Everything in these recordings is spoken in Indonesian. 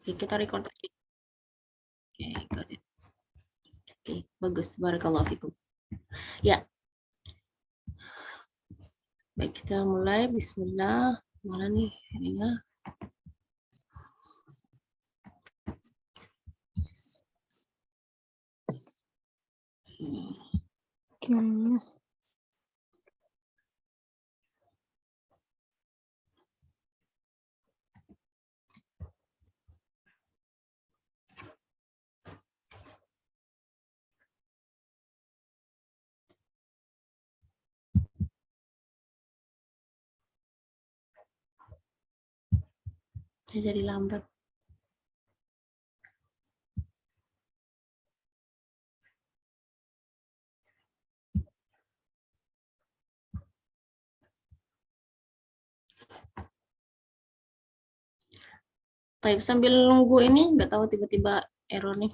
Oke, kita record lagi. Oke, got it. Oke, bagus. Barakallahu fikum. Ya. Baik, kita mulai. Bismillah. Mana nih ininya? Kayaknya. Saya jadi lambat. Baik, sambil nunggu ini, nggak tahu tiba-tiba error nih.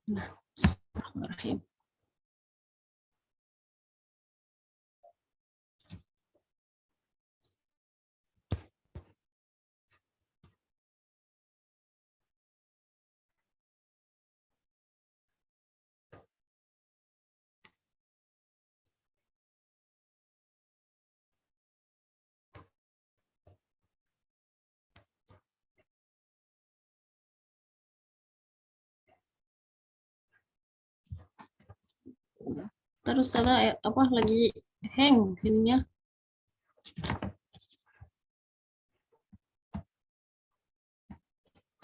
Nah, bismillahirrahmanirrahim. Terus saya apa lagi hang ininya.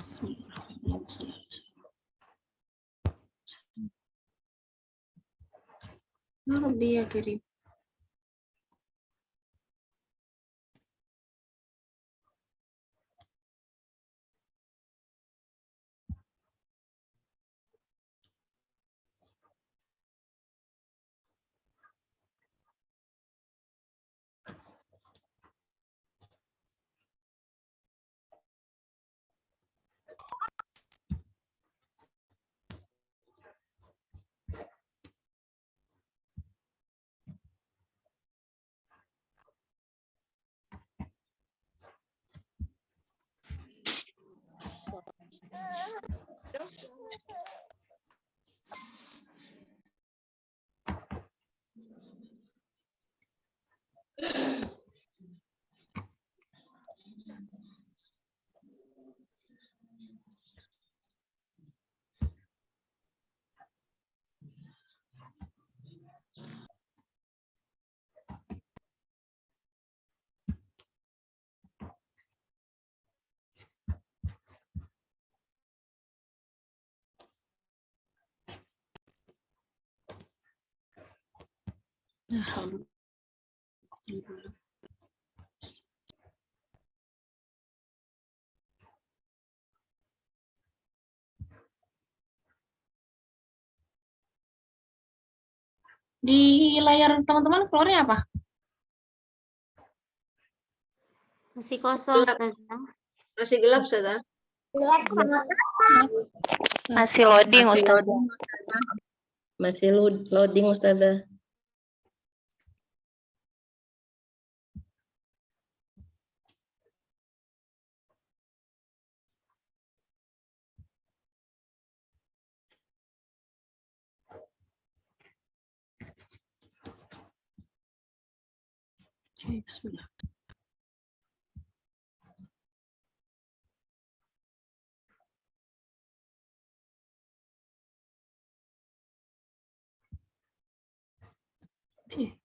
Bismillahirrahmanirrahim. Ya Rabbi ya Karim. Di layar teman-teman keluarnya apa? Masih kosong, Ustazah. Masih gelap, Ustazah. Masih loading, Masih Ustazah. loading, Ustazah. Masih loading, Ustazah. Oke, bismillah. Oke.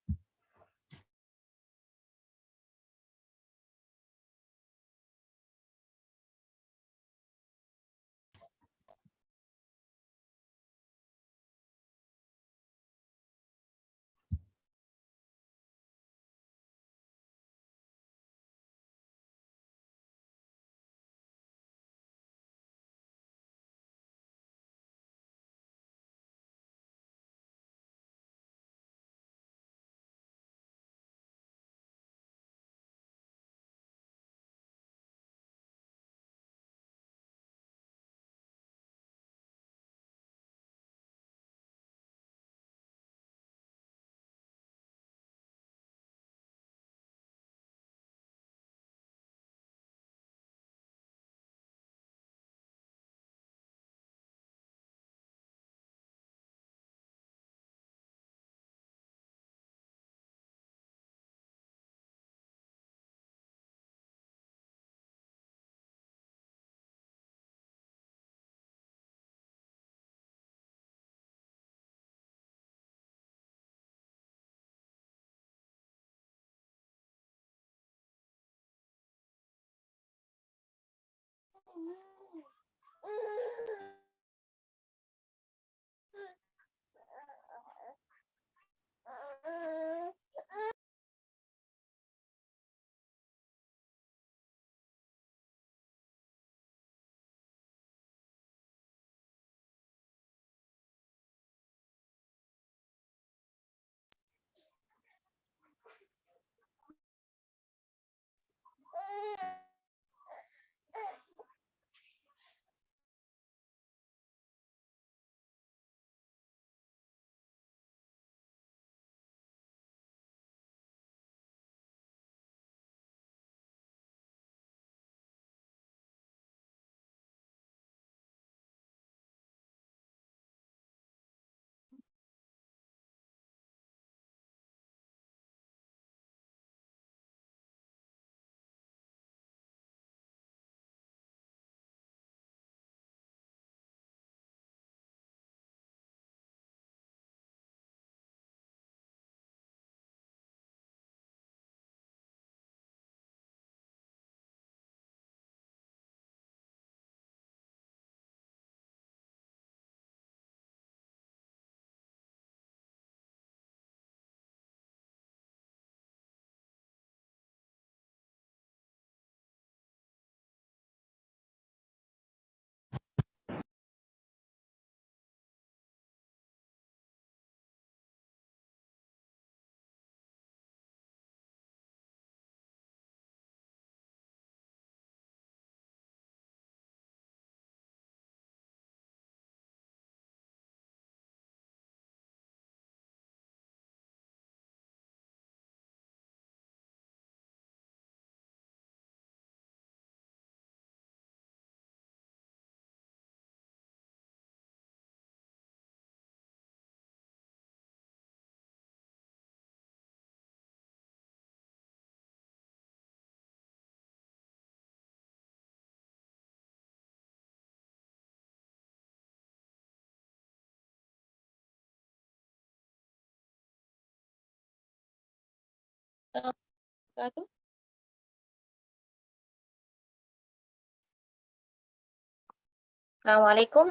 Assalamualaikum.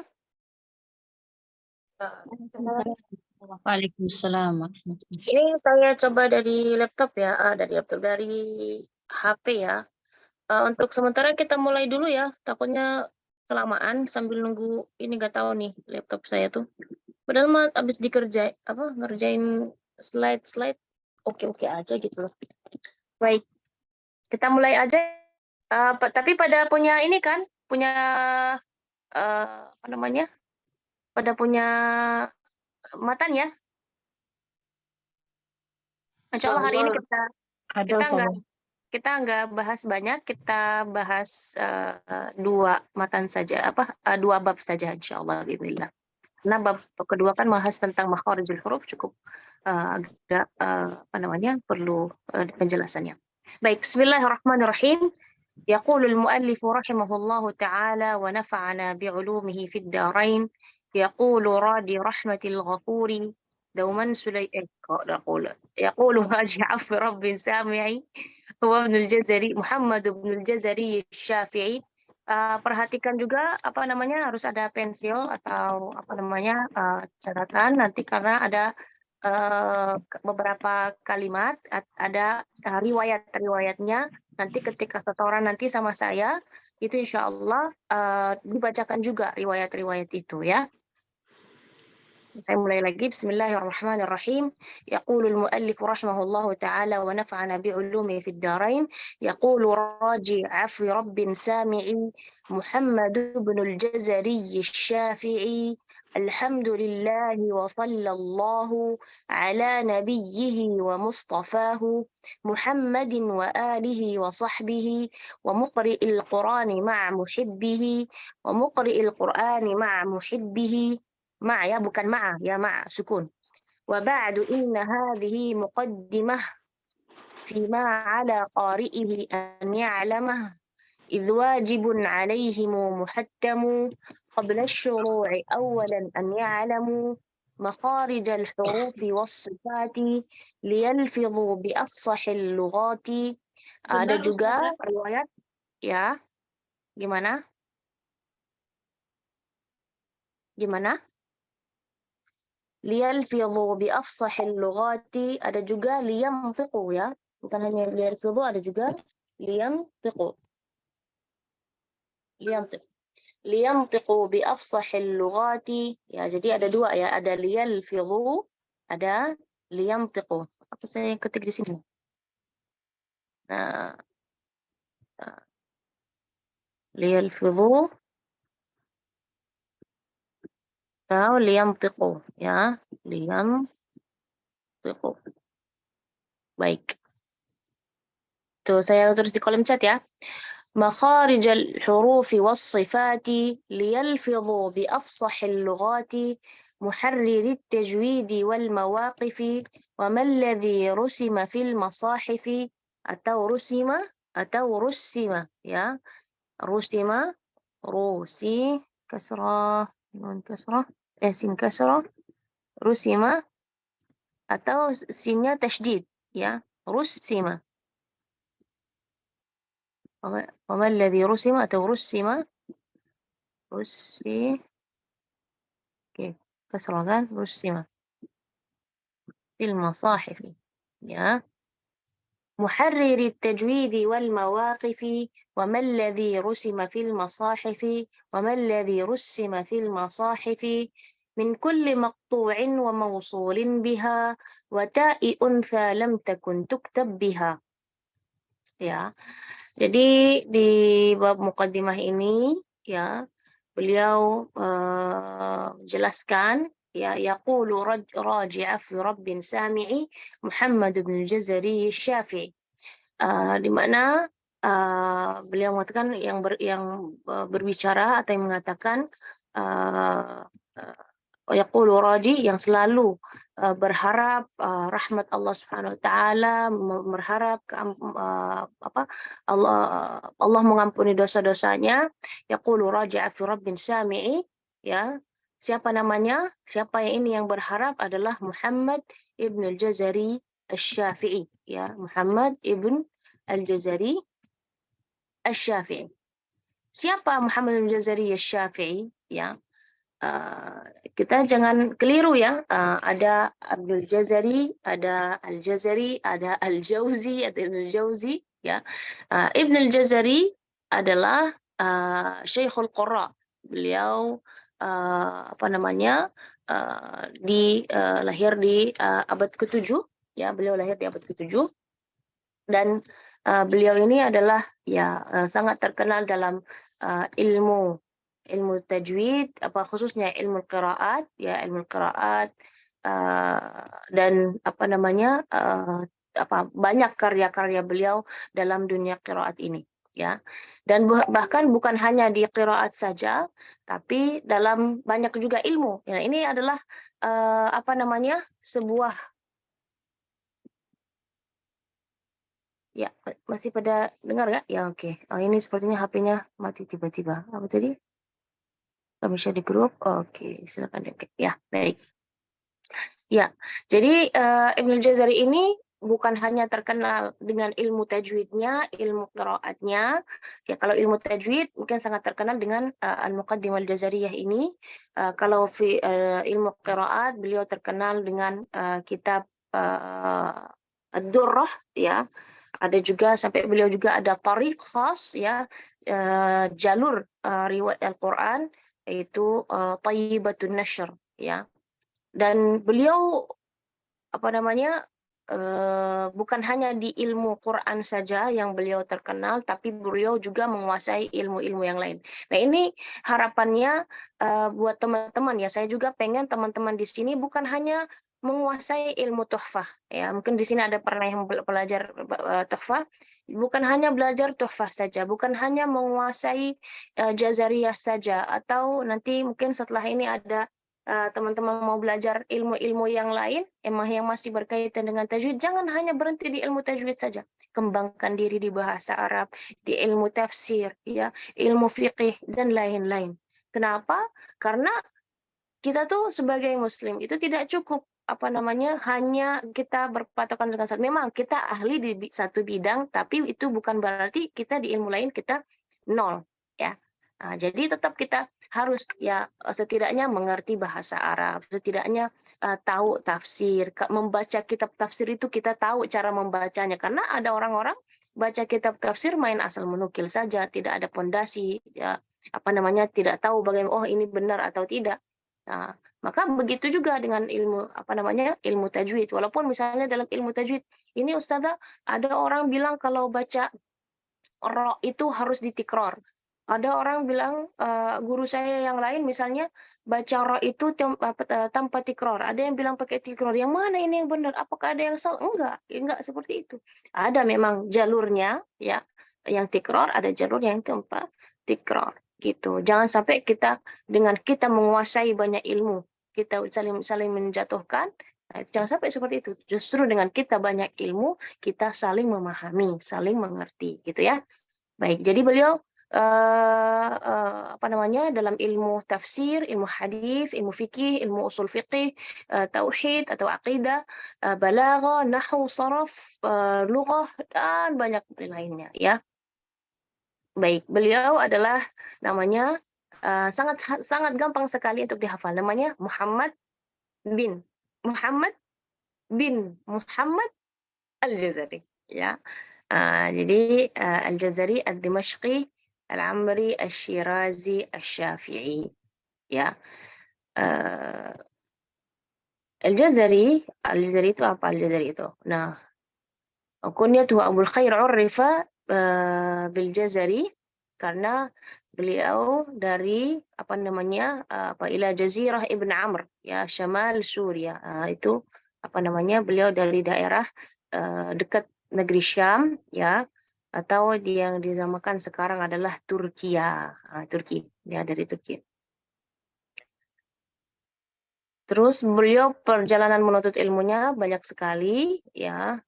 Waalaikumsalam warahmatullahi. Ini saya coba dari laptop ya, dari HP ya. Untuk sementara kita mulai dulu ya, takutnya kelamaan sambil nunggu ini nggak tahu nih laptop saya tuh. Padahal mah abis ngerjain slide oke-oke aja gitu loh. Baik, kita mulai aja. Tapi pada punya ini kan, punya apa namanya? Pada punya matan ya. Insya Allah hari ini kita nggak bahas banyak, kita bahas dua matan saja, dua bab saja insya Allah bismillah. Karena bab kedua kan bahas tentang makharijul huruf cukup agak perlu penjelasannya. Baik, bismillahirrahmanirrahim. يقول المؤلف رحمه الله تعالى ونفعنا بعلومه في الدارين يقول رادي رحمة الغفور دوما يقول راجي عفو رب سامعي هو ابن الجزري محمد بن الجزري الشافعي. Perhatikan juga harus ada pensil atau catatan nanti karena ada beberapa kalimat, ada riwayatnya. Nanti ketika setoran nanti sama saya, itu insya Allah dibacakan juga riwayat-riwayat itu ya. Saya mulai lagi. Bismillahirrahmanirrahim. Yaqulul muallif rahimahullahu ta'ala wa nafa'ana bi'ulumi fid darain. Yaqulu raji afwi rabbin sami'i Muhammad ibn al-Jazari al-Shafi'i. الحمد لله وصلى الله على نبيه ومصطفاه محمد وآله وصحبه ومقرئ القرآن مع محبه ومقرئ القرآن مع محبه مع يا bukan مع يا مع سكون. وبعد إن هذه مقدمة فيما على قارئه أن يعلمه إذ واجب عليهم محتم قبل الشروع أولا أن يعلموا مخارج الحروف والصفات ليلفظوا بأفصح اللغات. Ada juga riwayat ya, gimana? Gimana? Liyalfidhu bi afsahil lughati, ada juga liyamtiqu ya. Bukan hanya liyalfidhu, ada juga liyamtiqu. Liyamtiqu. Liyamtiqu bi afsahil lughati. Ya, jadi ada dua ya, ada liyalfidhu, ada liyamtiqu. Apa saya ketik di sini? Nah, liyalfidhu atau liyamtiqu ya, liyamtiqu. Baik. Tuh saya tulis di kolom chat ya. مخارج الحروف والصفات ليلفظوا بأفصح اللغات محرر التجويد والمواقف وما الذي رسم في المصاحف أتو رسم يا رسم روسي كسرة نون كسرة سين كسرة رسم أتو سينnya تشديد يا رسم وما الذي رسم أتو رسم كسرة kan رسم في المصاحف يا محرر التجويد والمواقف وما الذي رسم في المصاحف وما الذي رسم في المصاحف من كل مقطوع وموصول بها وتاء أنثى لم تكن تكتب بها ya. Jadi di bab muqaddimah ini ya beliau jelaskan ya yaqulu raji'a fi rabbin sami'i Muhammad bin Jazari Syafi'i di mana beliau mengatakan yang berbicara atau yang mengatakan yaqulu raji yang selalu berharap rahmat Allah Subhanahu wa taala, berharap Allah mengampuni dosa-dosanya. Yaqulu raji'a fi rabbin sami'i ya. Siapa namanya? Siapa yang ini yang berharap adalah Muhammad ibn al-Jazari Asy-Syafi'i ya, Muhammad ibn al-Jazari Asy-Syafi'i. Siapa Muhammad ibn al-Jazari Asy-Syafi'i ya? Kita jangan keliru ya, ada Abdul Jazari, ada Al-Jazari, ada Al-Jauzi, ada Ibn Al-Jauzi ya. Ibn Al-Jazari adalah Syekhul Qurra. Beliau lahir di abad ke-7 ya, beliau lahir di abad ke-7 dan beliau ini adalah ya sangat terkenal dalam ilmu tajwid, khususnya ilmu qiraat ya, ilmu qiraat dan banyak karya-karya beliau dalam dunia qiraat ini ya. Dan bahkan bukan hanya di qiraat saja, tapi dalam banyak juga ilmu. Ya, ini adalah sebuah ya, masih pada dengar nggak? Ya oke. Oh, ini sepertinya HP-nya mati tiba-tiba. Apa tadi? Kami share di grup. Oke, silakan deh. Ya, baik. Ya, jadi Ibnu Jazari ini bukan hanya terkenal dengan ilmu tajwidnya, ilmu qiraatnya. Ya, kalau ilmu tajwid mungkin sangat terkenal dengan Al-Muqaddimah Al-Jazariyah ini. Kalau ilmu qiraat beliau terkenal dengan kitab Ad-Durrah ya. Ada juga sampai beliau juga ada tariq khas ya, jalur riwayat Al-Qur'an yaitu Thayyibatun Nashr ya. Dan beliau bukan hanya di ilmu Quran saja yang beliau terkenal, tapi beliau juga menguasai ilmu-ilmu yang lain. Nah, ini harapannya buat teman-teman ya. Saya juga pengen teman-teman di sini bukan hanya menguasai ilmu tuhfah ya. Mungkin di sini ada pernah yang belajar tuhfah, bukan hanya belajar tuhfah saja, bukan hanya menguasai jazariyah saja, atau nanti mungkin setelah ini ada teman-teman mau belajar ilmu-ilmu yang lain yang masih berkaitan dengan tajwid, jangan hanya berhenti di ilmu tajwid saja. Kembangkan diri di bahasa Arab, di ilmu tafsir, ya, ilmu fiqih dan lain-lain. Kenapa? Karena kita tuh sebagai muslim itu tidak cukup hanya kita berpatokan dengan satu. Memang kita ahli di satu bidang, tapi itu bukan berarti kita di ilmu lain kita nol, ya. Jadi tetap kita harus ya setidaknya mengerti bahasa Arab, setidaknya tahu tafsir. Membaca kitab tafsir itu kita tahu cara membacanya, karena ada orang-orang baca kitab tafsir main asal menukil saja, tidak ada pondasi, ya apa namanya, tidak tahu bagaimana oh ini benar atau tidak. Nah, maka begitu juga dengan ilmu apa namanya, ilmu tajwid. Walaupun misalnya dalam ilmu tajwid ini Ustazah, ada orang bilang kalau baca ro itu harus ditikror. Ada orang bilang, guru saya yang lain misalnya, baca ro itu tanpa tikror. Ada yang bilang pakai tikror. Yang mana ini yang benar? Apakah ada yang salah? Enggak seperti itu. Ada memang jalurnya, ya, yang tikror, ada jalur yang tanpa tikror. Gitu. Jangan sampai dengan kita menguasai banyak ilmu, kita saling menjatuhkan. Nah, jangan sampai seperti itu. Justru dengan kita banyak ilmu, kita saling memahami, saling mengerti, gitu ya. Baik, jadi beliau apa namanya, dalam ilmu tafsir, ilmu hadis, ilmu fikih, ilmu usul fikih, tauhid atau aqidah, balaghah, nahwu, saraf, lughah, dan banyak lainnya ya. Baik, beliau adalah namanya sangat sangat gampang sekali untuk dihafal. Namanya Muhammad bin Muhammad Al-Jazari ya. Jadi Al-Jazari Ad-Dimashqi Al-Amri Al-Shirazi Al-Syafi'i ya. Al-Jazari itu apa Al-Jazari itu? Nah, kunyatuhu Abul Khair Urrifa bil Jazari karena beliau dari apa namanya ila Jazirah Ibn Amr ya, Syamal Suria. Itu apa namanya, beliau dari daerah dekat negeri Syam ya, atau yang dinamakan sekarang adalah Turkiya. Turki ya, dari Turki. Terus beliau perjalanan menuntut ilmunya banyak sekali ya.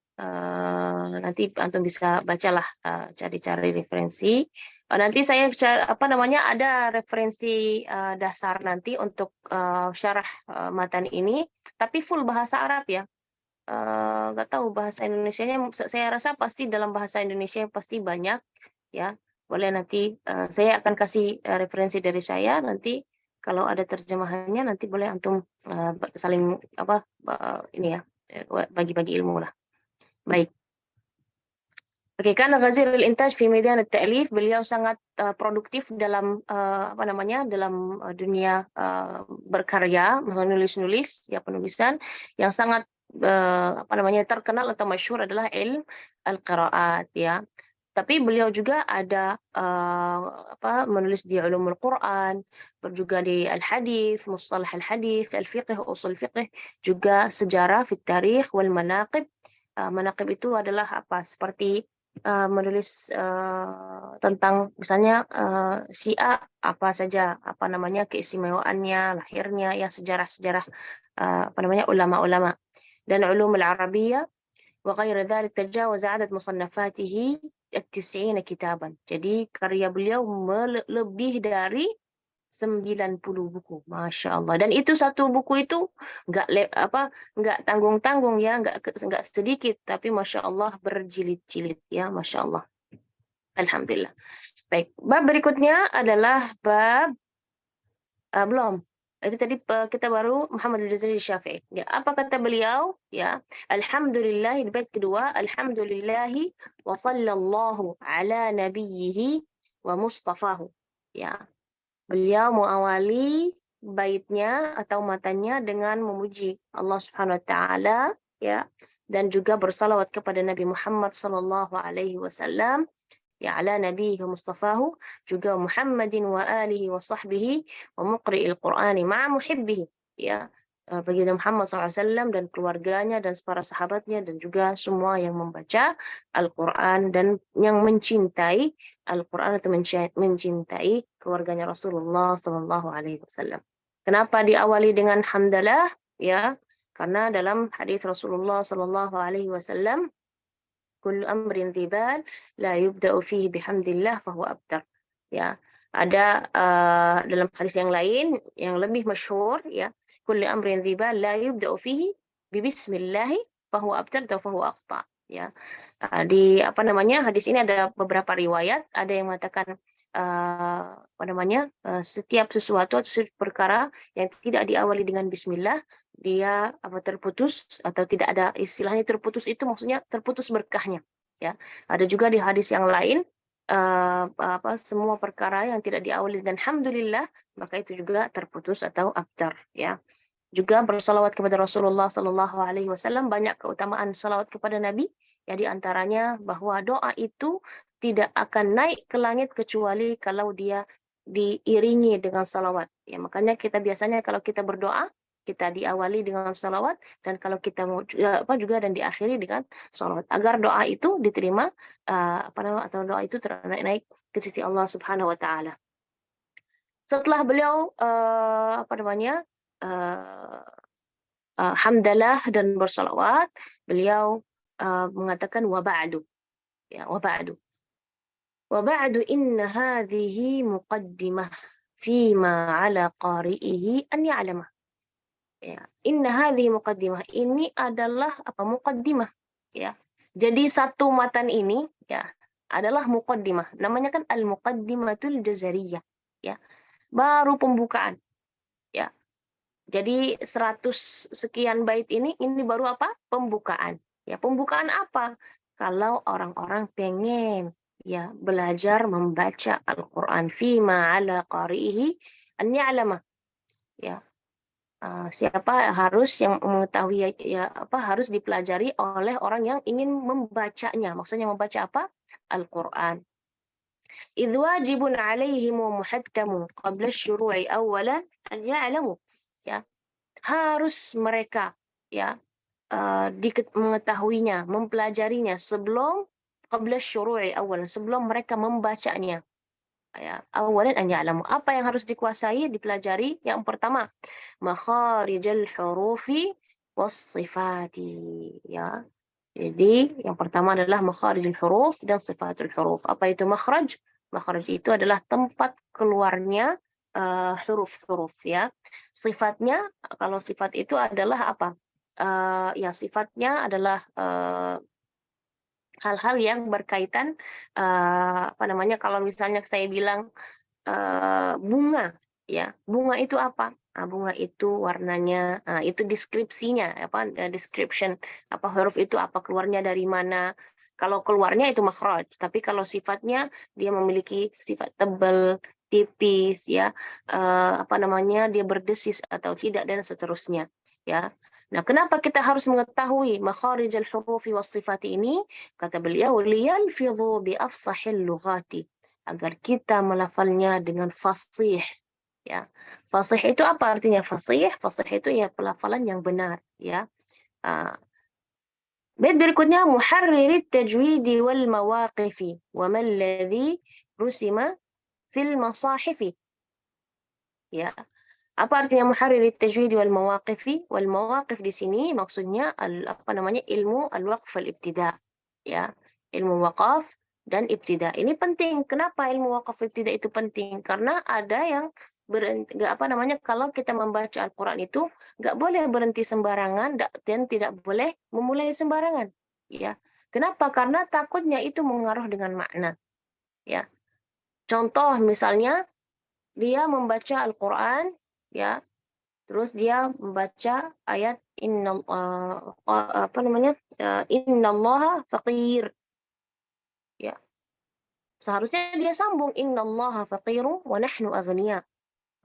Nanti antum bisa bacalah, cari-cari referensi. Nanti saya apa namanya, ada referensi dasar nanti untuk syarah matan ini, tapi full bahasa Arab ya. Nggak tahu bahasa Indonesianya, saya rasa pasti dalam bahasa Indonesia pasti banyak ya. Boleh nanti saya akan kasih referensi dari saya, nanti kalau ada terjemahannya nanti boleh antum saling apa ini ya, bagi-bagi ilmu lah. Baik. Oke, karena Ghazir al-Intaj fi Medan al-Ta'lif, beliau sangat produktif dalam apa namanya, dalam dunia berkarya, menulis-nulis ya, penulisan yang sangat apa namanya, terkenal atau masyhur adalah ilmu al-qiraat ya. Tapi beliau juga ada apa, menulis di ulumul Quran, juga di al-hadis, mustalah al-hadis, al-fiqh, usul fiqh, juga sejarah, fit tarikh wal manaqib. Manaqib itu adalah apa? Seperti menulis tentang misalnya si A apa saja, apa namanya, keistimewaannya, lahirnya, ya sejarah-sejarah apa namanya, ulama-ulama. Dan ulum al-Arabiyyah wa ghairi dzalik tajawaz adad musannafatihi 90 kitaban. Jadi karya beliau lebih dari 90 buku, Masya Allah. Dan itu satu buku itu nggak tanggung-tanggung ya, nggak sedikit, tapi Masya Allah berjilid-jilid ya, Masya Allah. Alhamdulillah. Baik, bab berikutnya adalah bab belum. Itu tadi kita baru Muhammad al-Jazari Syafi'i. Ya, apa kata beliau? Ya, Alhamdulillah, di bait kedua, Alhamdulillahi wa sallallahu ala nabiyhi wa mustafahu. Ya, beliau mengawali baitnya atau matanya dengan memuji Allah Subhanahu wa taala ya, dan juga bersalawat kepada Nabi Muhammad sallallahu alaihi wasallam ya, ala nabihi wa mustafahu, juga Muhammadin wa alihi wa sahbihi wa muqri'il Qur'ani ma'a muhibbihi ya, bagi Muhammad SAW dan keluarganya dan para sahabatnya dan juga semua yang membaca Al-Quran dan yang mencintai Al-Quran atau mencintai keluarganya Rasulullah Sallallahu Alaihi Wasallam. Kenapa diawali dengan hamdalah ya? Karena dalam hadis Rasulullah Sallallahu Alaihi Wasallam, kullu amrin dzibal la yubda'u fihi bihamdillah fahuwa abtar. Ya, ada dalam hadis yang lain yang lebih masyhur ya, kullu amrin dzibal la yubda'u fihi bi bismillah fahuwa abtar atau fahuwa aqta. Ya. Di apa namanya, hadis ini ada beberapa riwayat, ada yang mengatakan setiap sesuatu atau setiap perkara yang tidak diawali dengan bismillah, dia terputus atau tidak ada, istilahnya terputus itu maksudnya terputus berkahnya. Ya, ada juga di hadis yang lain, semua perkara yang tidak diawali dengan alhamdulillah, maka itu juga terputus atau abtar. Ya, juga bersalawat kepada Rasulullah Sallallahu Alaihi Wasallam, banyak keutamaan salawat kepada Nabi. Ya, di antaranya bahwa doa itu tidak akan naik ke langit kecuali kalau dia diiringi dengan salawat. Ya, makanya kita biasanya kalau kita berdoa, kita diawali dengan salawat, dan kalau kita mau juga dan diakhiri dengan salawat, agar doa itu diterima, atau doa itu naik ke sisi Allah Subhanahu Wa Taala. Setelah beliau hamdalah dan bersalawat, beliau mengatakan wa ba'du. Ya, wa ba'du. Wa ba'du inna hadhihi muqaddimah fima 'ala qari'ihi an ya'lamah. Ya, inna hadhihi muqaddimah, ini adalah muqaddimah, ya. Jadi satu matan ini ya adalah muqaddimah. Namanya kan al-muqaddimatul jazariyah, ya. Baru pembukaan. Ya. Jadi 100 sekian bait ini baru apa? Pembukaan. Ya, pembukaan apa? Kalau orang-orang pengen ya belajar membaca Al-Qur'an fima 'ala qari'ihi an ya'lama. Ya. Siapa harus yang mengetahui harus dipelajari oleh orang yang ingin membacanya. Maksudnya membaca apa? Al-Qur'an. إذ واجب عليهم ومحتم قبل الشروع أولا أن يعلموا. Ya, harus mereka ya mengetahuinya, mempelajarinya sebelum qabla syuru'i awalan, sebelum mereka membacanya. Ya, awalan an ya'lamu. Apa yang harus dikuasai, dipelajari? Yang pertama, makharijal hurufi was sifati. Ya. Jadi yang pertama adalah makharijul huruf dan sifatul huruf. Apa itu makhraj? Makhraj itu adalah tempat keluarnya huruf-huruf, ya. Sifatnya, kalau sifat itu adalah apa? Ya, sifatnya adalah hal-hal yang berkaitan kalau misalnya saya bilang bunga, ya. Bunga itu apa? Bunga itu warnanya, itu deskripsinya, description, huruf itu apa, keluarnya dari mana. Kalau keluarnya itu makhraj, tapi kalau sifatnya dia memiliki sifat tebal, tipis, ya, dia berdesis atau tidak, dan seterusnya, ya. Nah, kenapa kita harus mengetahui makharijal hurufi was sifati ini? Kata beliau, liyalfidhu bi afsahil lughati, agar kita melafalnya dengan fasih. Ya, fasih itu apa artinya fasih? Fasih itu ya pelafalan yang benar. Ya, bait berikutnya muharririt tajwidi wal mawaqifi wa man alladhi rusima fil masahifi. Ya, apa artinya muharririt tajwidi wal mawaqifi? Wal mawaqif di sini maksudnya ilmu al-waqf al-ibtida. Ya, ilmu waqaf dan ibtida. Ini penting. Kenapa ilmu waqaf ibtida itu penting? Karena ada yang kalau kita membaca Al-Quran itu nggak boleh berhenti sembarangan dan tidak boleh memulai sembarangan. Ya, kenapa? Karena takutnya itu mengaruh dengan makna. Ya, contoh misalnya dia membaca Al-Quran, ya, terus dia membaca ayat innallaha faqir. Ya. Seharusnya dia sambung innallaha faqiru wa nahnu aghniya.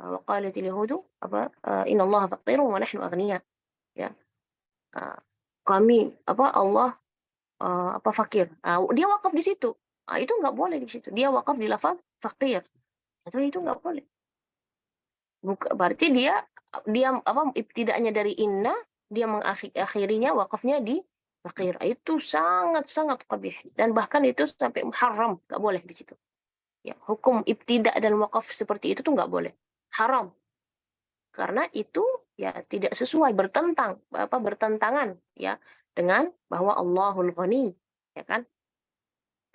Wa qalatil yahudu innallaha faqiru wa nahnu aghniya. Ya. Kami Allah fakir. Dia wakaf di situ. Itu nggak boleh di situ. Dia wakaf di lafaz fakir. Itu nggak boleh. Berarti dia ibtida'nya dari inna, dia mengakhirinya wakafnya di fakir. Itu sangat-sangat qabih, dan bahkan itu sampai haram, nggak boleh di situ. Ya, hukum ibtida' dan wakaf seperti itu tuh nggak boleh, haram. Karena itu ya tidak sesuai, bertentangan ya dengan bahwa Allahul Ghani, ya kan?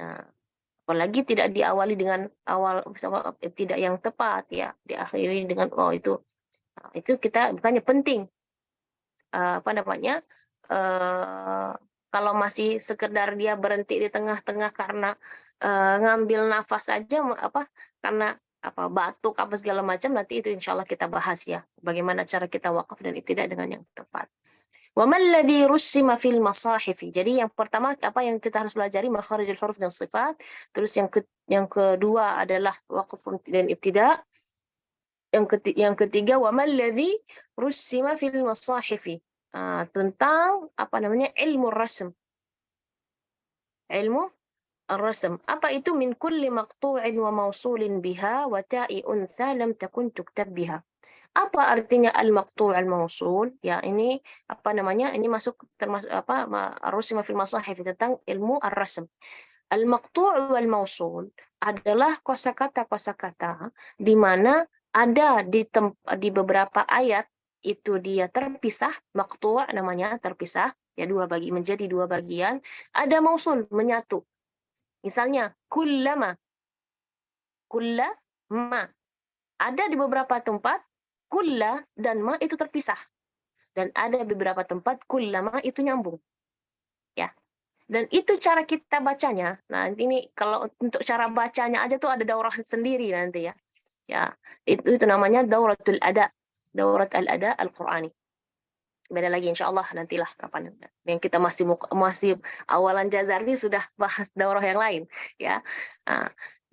Nah, apalagi tidak diawali dengan awal ibtida' yang tepat, ya, diakhiri dengan itu kita bukannya penting. Kalau masih sekedar dia berhenti di tengah-tengah karena ngambil nafas saja karena batuk apa segala macam, nanti itu insya Allah kita bahas ya bagaimana cara kita wakaf dan ibtidah dengan yang tepat. Wa mal ladzi russima fil masahif. Jadi yang pertama apa yang kita harus pelajari makharijul huruf dan sifat. Terus yang kedua adalah wakaf dan ibtidah. Yang ketiga wa mal ladzi russima fil masahif. Tentang ilmu rasm. Ilmu الرسم. Apa itu min kulli maqtu'in wa mausulin biha wa ta'i untha lam takun tuktab biha. Apa artinya al-maqtu' al-mausul? Ya, ini ini masuk termasuk ar-rusma fil masahif tentang ilmu ar-rasm. Al-maqtu' wal mausul adalah kosakata-kosakata di mana ada di beberapa ayat itu dia terpisah, maqtu' namanya terpisah, ya menjadi dua bagian, ada mausul menyatu. Misalnya, kullama. Kullama. Ada di beberapa tempat, kulla dan ma itu terpisah. Dan ada beberapa tempat, kullama itu nyambung. Ya. Dan itu cara kita bacanya. Nah, ini kalau untuk cara bacanya aja tuh ada daurah sendiri nanti ya. Ya, itu namanya dauratul ada. Daurat al-ada al-Qur'ani. Beda lagi insya Allah nantilah kapan yang kita masih awalan Jazari sudah bahas daurah yang lain ya.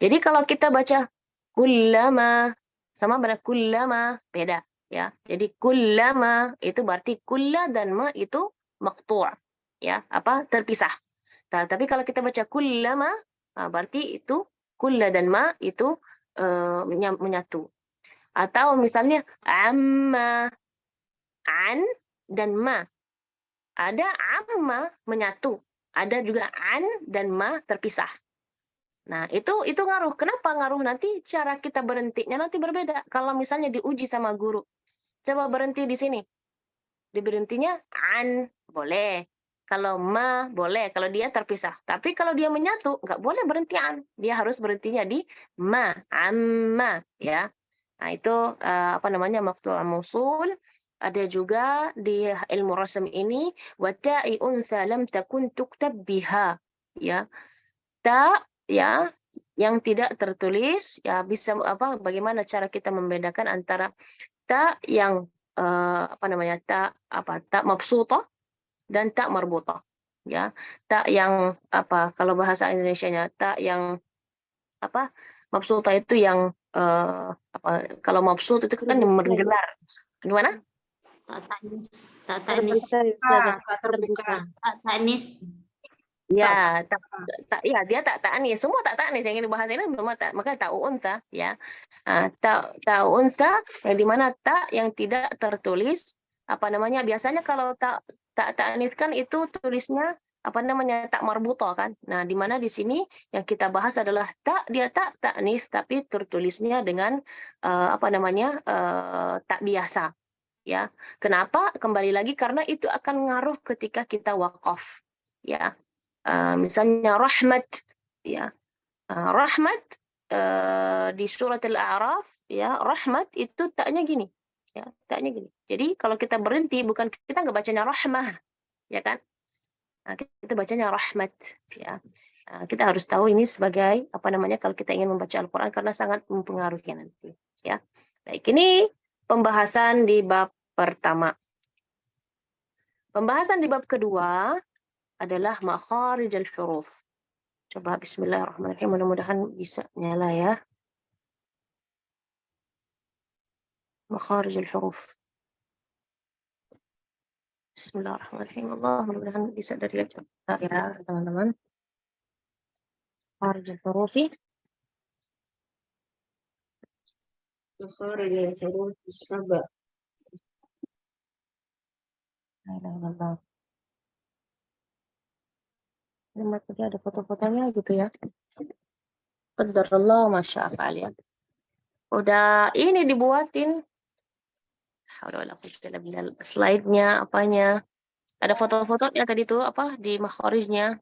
Jadi kalau kita baca kullama sama pada kullama beda ya. Jadi kullama itu berarti kulla dan ma itu maqtu' ya, terpisah. Nah, tapi kalau kita baca kullama berarti itu kulla dan ma itu menyatu. Atau misalnya amma, an dan ma. Ada amma menyatu, ada juga an dan ma terpisah. Nah, itu ngaruh. Kenapa ngaruh? Nanti cara kita berhentinya nanti berbeda. Kalau misalnya diuji sama guru, coba berhenti di sini. Diberhentinya an, boleh. Kalau ma, boleh. Kalau dia terpisah. Tapi kalau dia menyatu, nggak boleh berhenti an. Dia harus berhentinya di ma, amma. Ya. Nah, itu maqtu' al-mausul. Ada juga di ilmu rasm ini wata'i unsa lam takun tuktab biha, ya. Ta ya yang tidak tertulis ya bisa bagaimana cara kita membedakan antara ta yang ta mabsutah dan ta marbutah, ya. Ta yang kalau bahasa Indonesianya ta yang mabsutah itu yang kalau mabsut itu kan menggelar. Gimana? Tak tanis. Terbuka. Tak tanis. Ya, dia tak ta'anis. Semua tak ta'anis yang ini bahasa ini maka ta'u unsa ya. Ta'u unsa yang di mana ta yang tidak tertulis biasanya kalau tak ta'anis kan itu tulisnya tak marbutah kan. Nah, di mana di sini yang kita bahas adalah dia tak ta'anis tapi tertulisnya dengan tak biasa. Ya, kenapa? Kembali lagi karena itu akan ngaruh ketika kita wakaf. Ya, misalnya rahmat, ya, rahmat di surat Al-A'raf, ya, rahmat itu taknya gini, ya, taknya gini. Jadi kalau kita berhenti bukan kita nggak bacanya rahmah, ya kan? Nah, kita bacanya rahmat, ya. Kita harus tahu ini sebagai kalau kita ingin membaca Al-Quran karena sangat mempengaruhi nanti, ya. Baik, ini pembahasan di bab pertama. Pembahasan di bab kedua adalah makharijul huruf. Coba bismillahirrahmanirrahim, mudah-mudahan bisa nyala ya. Makharijul huruf. Bismillahirrahmanirrahim. Allah mudah-mudahan bisa dari laptop ya teman-teman. Makharijul hurufi. Makharijul huruf sab'a. Alhamdulillah. Ini ada foto-fotonya gitu ya. Qadarullah masya Allah ya. Udah ini dibuatin. Slide-nya apanya. Ada foto-fotonya tadi tuh di makharijnya.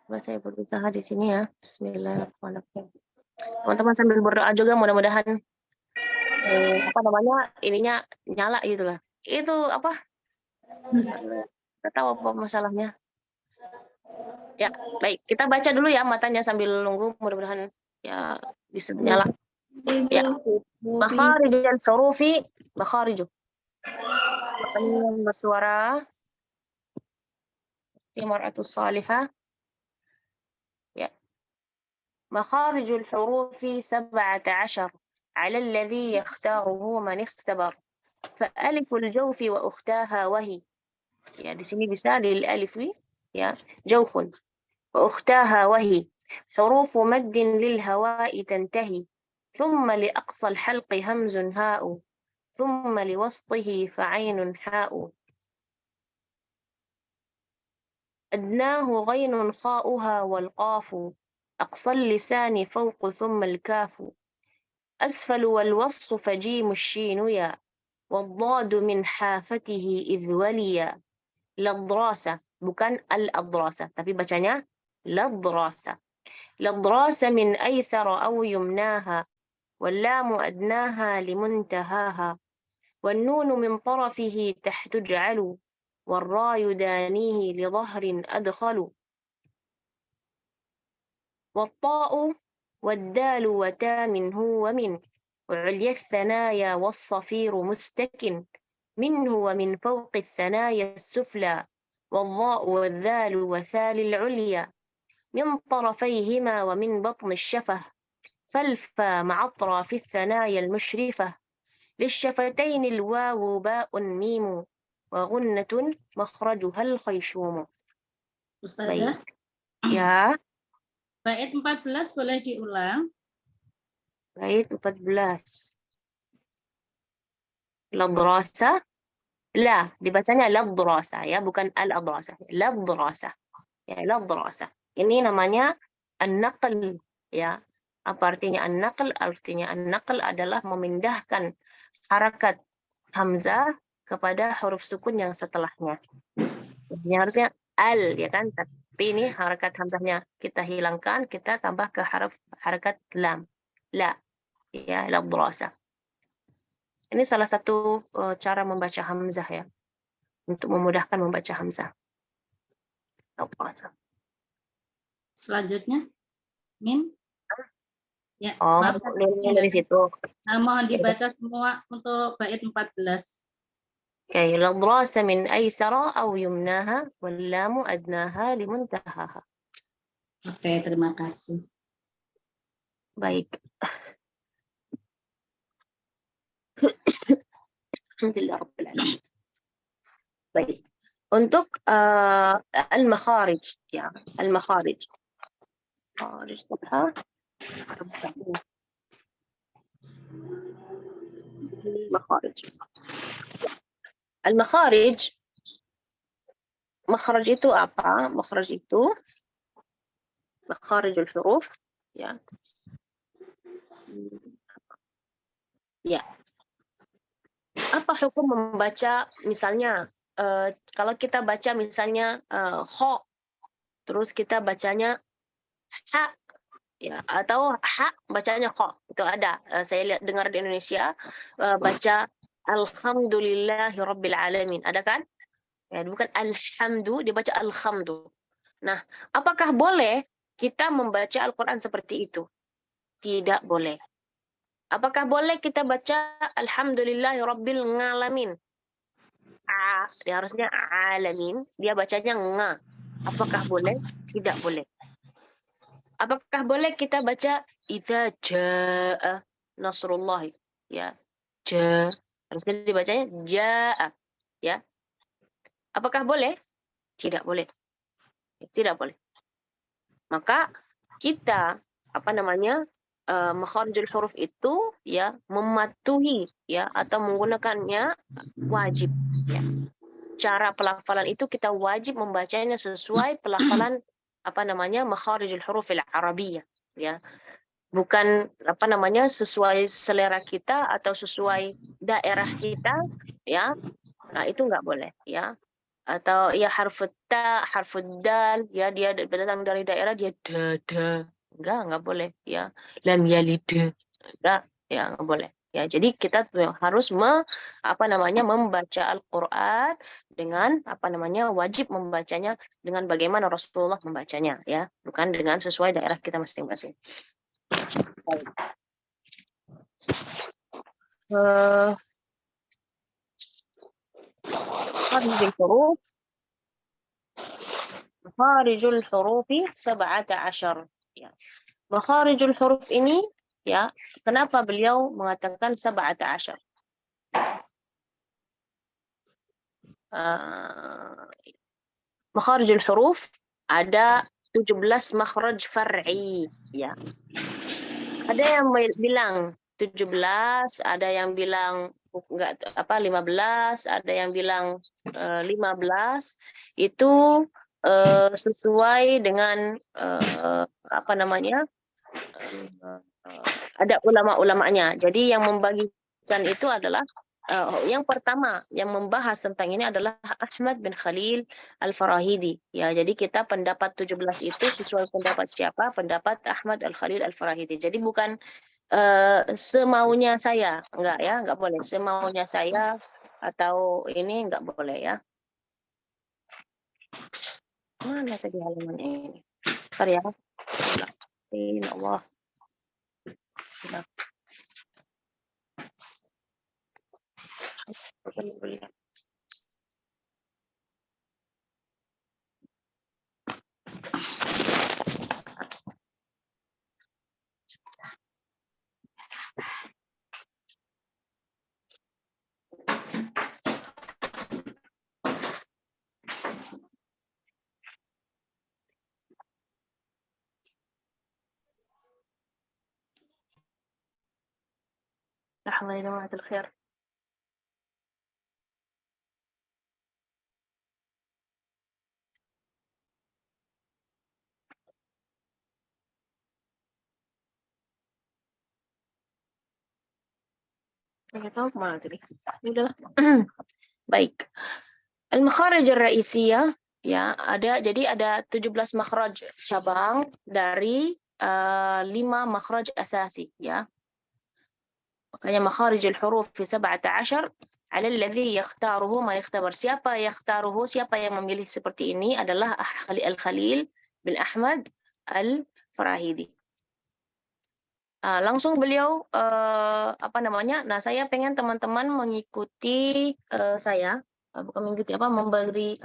Coba saya berusaha di sini ya. Bismillahirrahmanirrahim. Teman-teman sambil berdoa juga mudah-mudahan ininya nyala gitu lah. Itu nggak tahu apa masalahnya. Ya, baik. Kita baca dulu ya matanya sambil nunggu, mudah-mudahan ya bisa nyala. Ya. Makharijul hurufi, makhariju. Makanya yang bersuara Imaratus salihah. Ya. Makharijul hurufi 17 على الذي يختاره من اختبر فألف الجوف وأختاها وهي. Ya, di sini bisa للألف ya جوف وأختاها وهي حروف مد للهواء تنتهي ثم لأقصى الحلق همز هاء ثم لوسطه فعين حاء أدناه غين خاؤها والقاف أقصى اللسان فوق ثم الكاف أسفل والوسط فجيم الشين يا والضاد من حافته إذ وليا للدراسة bukan al-adrasah tapi bacanya للدراسة للدراسة من أيسر أو يمناها واللام أدناها لمنتهاها والنون من طرفه تحت جعل والراء يدانيه لظهر أدخل والطاء والدال وتا منه ومن وعليا الثنايا والصفير مستكن منه ومن فوق الثنايا السفلى والضاء والذال وثال العليا من طرفيهما ومن بطن الشفة فالفا مع أطراف الثنايا المشرفة للشفتين الواو باء ميم وغنة مخرجها الخيشوم. Ustazah, Ya, bait 14 boleh diulang? bait 14. Ladrasa. La, dibacanya ladrasa ya, bukan al-adrasa. Ladrasa. Ya, ladrasa. Ini namanya an-naql ya. Apa artinya an-naql? Artinya an-naql adalah memindahkan harakat hamzah kepada huruf sukun yang setelahnya. Jadi harusnya al ya kan, tapi ini harakat hamzahnya kita hilangkan, kita tambah ke harakat lam. La ya, ladrasa. Ini salah satu cara membaca hamzah ya, untuk memudahkan membaca hamzah. Ladrasa. Selanjutnya, Min. Ya, Oh, maaf, dari situ. mohon dibaca semua untuk bait 14. Okay, ladrasa min aysara aw yumnaha wal lamu adnaha limuntahaha. Oke, terima kasih. Baik. Alhamdulillah rabbil alamin. Baik. Untuk al-makharij ya, al-makharij. Makharij tabha. Makharij. Al-makharij. Makharij itu apa? Makharij itu makharijul huruf ya. Ya. Apa hukum membaca misalnya kalau kita baca misalnya kha terus kita bacanya ha ya, atau ha bacanya kha, itu ada saya lihat dengar di Indonesia baca alhamdulillahi rabbil alamin, ada kan ya, bukan alhamdu, dia baca alhamdu. Nah, apakah boleh kita membaca Al-Quran seperti itu? Tidak boleh. Apakah boleh kita baca alhamdulillahi rabbil ngalamin? Dia harusnya alamin, dia bacanya nga. Apakah boleh? Tidak boleh. Apakah boleh kita baca idza jaa nasrullah? Ya, ja. Harusnya dibacanya jaa. Ya. Apakah boleh? Tidak boleh. Tidak boleh. Maka kita makharijul huruf itu ya mematuhi ya atau menggunakannya wajib ya. Cara pelafalan itu kita wajib membacanya sesuai pelafalan makharijul huruf al-arabiyyah ya. Bukan sesuai selera kita atau sesuai daerah kita ya. Nah, itu enggak boleh ya. Atau ya harfut ta, harfut dal ya, dia datang dari daerah dia da. Enggak boleh ya. Lam yalid. Enggak, ya enggak boleh Ya, jadi kita harus membaca Al-Qur'an dengan wajib membacanya dengan bagaimana Rasulullah membacanya, ya, bukan dengan sesuai daerah kita masing-masing. Makharijul hurufi 17. Ya. Makharijul huruf ini, ya, kenapa beliau mengatakan 17? Makharijul huruf ada 17 makhraj far'i, ya. Ada yang bilang 17, ada yang bilang 15, ada yang bilang 15. Itu sesuai dengan ada ulama-ulamanya. Jadi yang membagikan itu adalah yang pertama yang membahas tentang ini adalah Ahmad bin Khalil Al-Farahidi. Ya, jadi kita pendapat 17 itu sesuai pendapat siapa? Pendapat Ahmad Al-Khalil Al-Farahidi. Jadi bukan semaunya saya, enggak ya, enggak boleh. Semaunya saya atau ini enggak boleh, ya. Mana tadi halaman ini? Bentar ya. Bismillah. لحظة يا جماعة الخير. tahu kemana tadi. Udahlah. Baik. Al-makharij ar-ra'isiyah, ya, jadi ada 17 makhraj cabang dari 5 makhraj asasi, ya. Makanya makharij al-huruf fi 17 ala alladhi yakhtaruhu man ikhtabar. Siapa yang memilih seperti ini adalah Al-Khalil bin Ahmad Al-Farahidi. Langsung beliau nah, saya pengen teman-teman mengikuti saya, bukan mengikuti memberi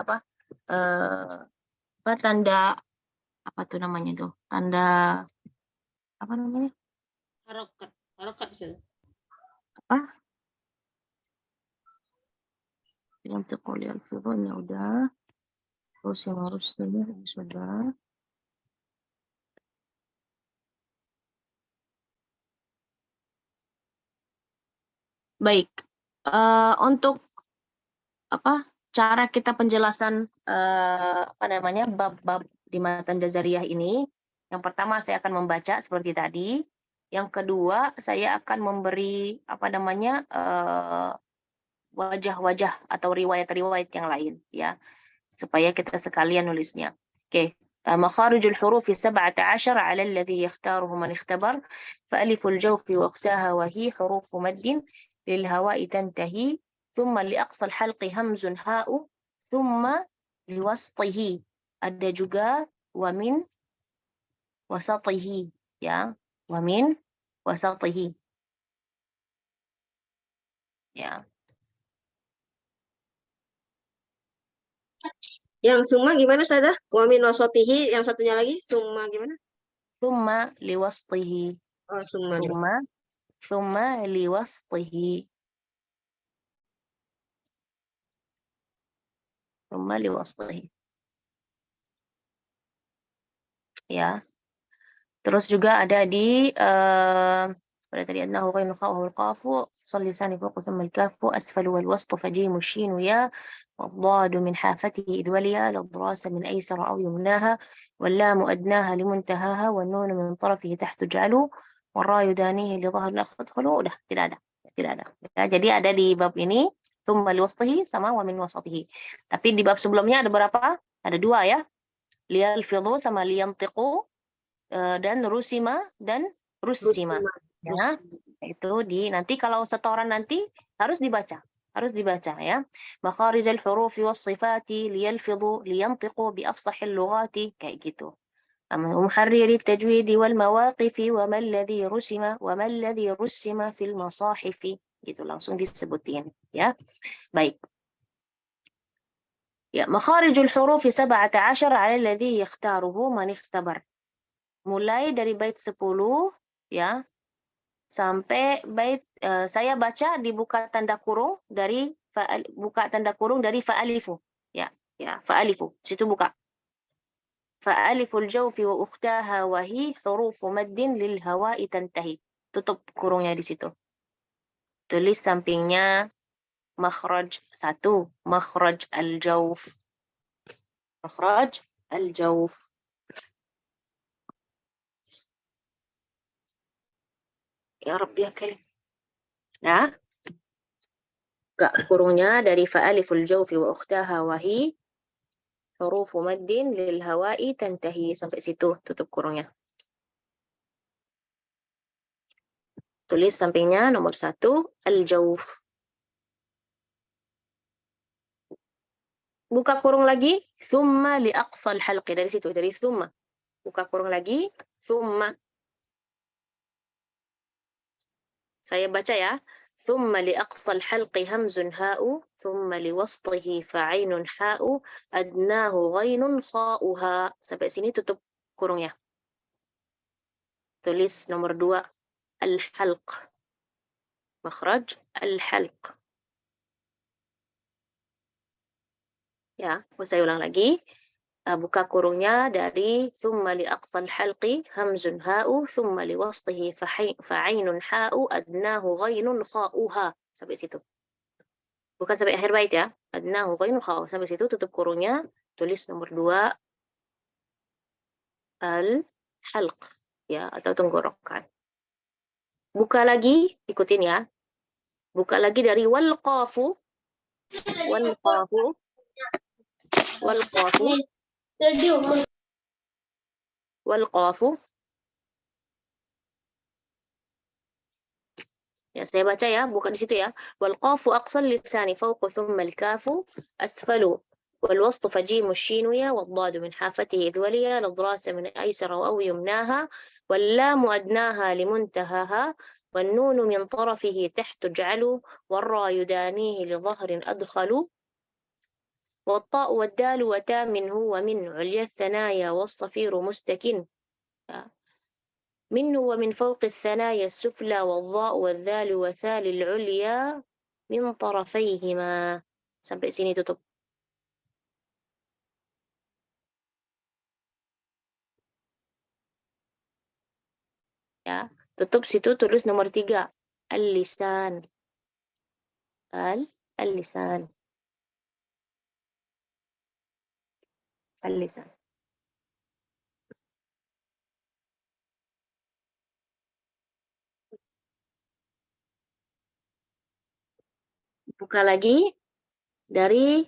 tanda tanda Harokat sih. yang terkuliah al-fidhanya udah, terus yang harus ini sudah. Baik, untuk cara kita penjelasan bab-bab di matan Jazariyah ini, yang pertama saya akan membaca seperti tadi, yang kedua saya akan memberi wajah-wajah atau riwayat-riwayat yang lain, ya, supaya kita sekalian nulisnya. Oke. مخارج الحروف 17 على الذي يختاره من اختبر فألف الجوف وأختها وهي حروف مد للهواء تنتهي ثم لأقصى الحلق همز هاء ثم لوسطه ada juga ومن وسطه, ya, ومن وسطه, ya. Yang summa gimana Ustazah? Wa min wasotihi, yang satunya lagi summa gimana? Summa liwasṭihi. Oh, summa. Summa liwasṭihi. Summa liwasṭihi. Ya. Terus juga ada di pada tadi annahu ghainu khawhu al-qafu sal lisani fawqa thumma al-kafu asfalu wal wasṭu fajimu shin ya والضاد من حافته إذ وليا للضراس من أيسر أو يمناها واللام أدناها لمنتهاها والنون من طرفه تحت جعله والراء يدانيه لظهر الأخ ادخلوا. Udah, tidak ada. Ya, jadi ada di bab ini ثم لوسطه sama wa min wasatihi. Tapi di bab sebelumnya ada berapa? Ada 2, ya. Liyalfidhu sama liyantiqu dan rusima dan rusima. Ya. Itu nanti kalau setoran nanti harus dibaca ya. Makharij al-huruf was-sifati liyalfidhu liyantiqu bi afsahil lughati kayak gitu. محرر التجويد والمواقف وما الذي رسم في المصاحف gitu langsung disebutin ya. Baik. Ya, makharijul huruf 17 على الذي يختاره من اختبر. Mulai dari bait 10 ya sampai bait saya baca dibuka tanda kurung dari fa'alifu ya fa'alifu situ buka فألف الجوف وأختاها وهي حروف مد للهواء تنتهي. Tutup kurungnya di situ. Tulis sampingnya makhraj 1, makhraj al-jauf. Makhraj al-jauf. Ya Rabbi ya Karim. Nah, kurungnya dari fa'aliful jawfi wa ukhtaha wa hi hurufu maddin lil hawa'i tantahi, sampai situ tutup kurungnya. Tulis sampingnya nomor 1 al-jawf. Buka kurung lagi, thumma li aqsal halqi, dari situ, dari thumma. Buka kurung lagi, thumma. Saya baca ya. ثم لأقصى الحلق همز هاء ثم لوسطه فعين حاء أدناه غين خاؤها. Sampai sini tutup kurungnya. Tulis nomor 2 al-halq. Makhraj al-halq. Ya, saya ulang lagi. Buka kurungnya dari ثم لأقصى الحلق همز هاء ثم لوسطه فعين حاء أدناه غين خاؤها. Sampai situ. Bukan sampai akhir bait ya. Adnahu ghainu khaw. Sampai situ tutup kurungnya. Tulis nomor 2 al-halq ya atau tenggorokan. Buka lagi, ikutin ya. Buka lagi dari wal qafu. Wal qafu. Wal qafu. Wal qafu. Ya, saya baca ya, bukan di situ ya. Wal qafu aqsal lisani fawqa thumma al-kafu asfalu. والوسط فجيم الشين والضاد من حافته إذ ولي للضراس من أيسر أو يمناها واللام أدناها لمنتهاها والنون من طرفه تحت اجعل والراء يدانيه لظهر أدخل والطاء والدال وتا منه ومن عليا الثنايا والصفير مستكن منه ومن فوق الثنايا السفلى والضاء والذال وثال العليا من طرفيهما. Sampai sini tutup. Ya, tutup situ, tulis nomor 3 al-lisan. Al-lisan. Al-lisan. Buka lagi dari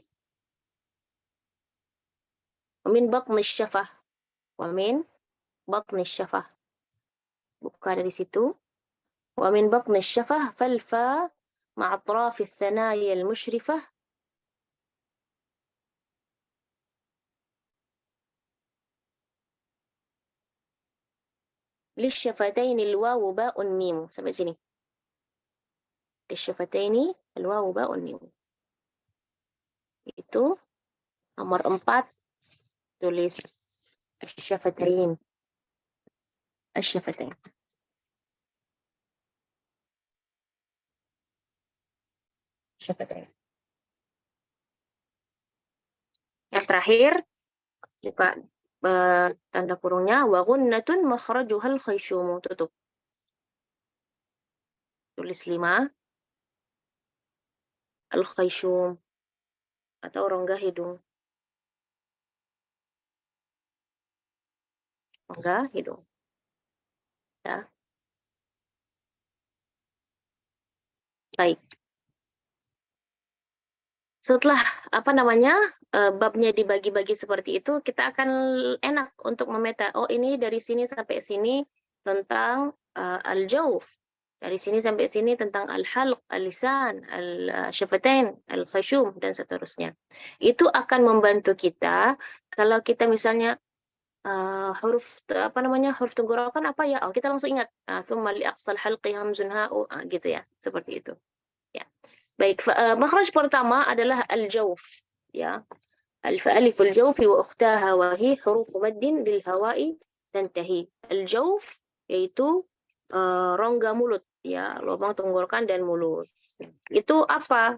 min batni syafah. Wa min batni syafah. Buka dari situ. Wa min batni syafah falfa ma'a atrafi thanaya al-musyrifah. للشفتين الواو باء ميم. Sampai sini. للشفتين الواو باء ميم. Itu nomor 4. Tulis الشفتين. الشفتين. الشفتين. Yang terakhir, buka tanda kurungnya wa ghunnatun makhrajuhal khayshum. Tutup. Tulis 5 al-khayshum atau rongga hidung. Rongga hidung. Ya. Baik. Setelah babnya dibagi-bagi seperti itu, kita akan enak untuk memeta. Oh, ini dari sini sampai sini tentang al-jawf. Dari sini sampai sini tentang al-halq, al-lisan, al-syafatain, al-khayshum, dan seterusnya. Itu akan membantu kita kalau kita misalnya huruf huruf tenggorokan apa ya? Oh, kita langsung ingat. Tsumma li aqsal halqi hamzun ha'u, gitu ya, seperti itu. Ya. Baik, makhraj pertama adalah al-jawf, ya. ألف الجوف وأختها وهي حروف مد للهواء تنتهي. الجوف yaitu rongga mulut, ya, lubang tenggorokan dan mulut. Itu apa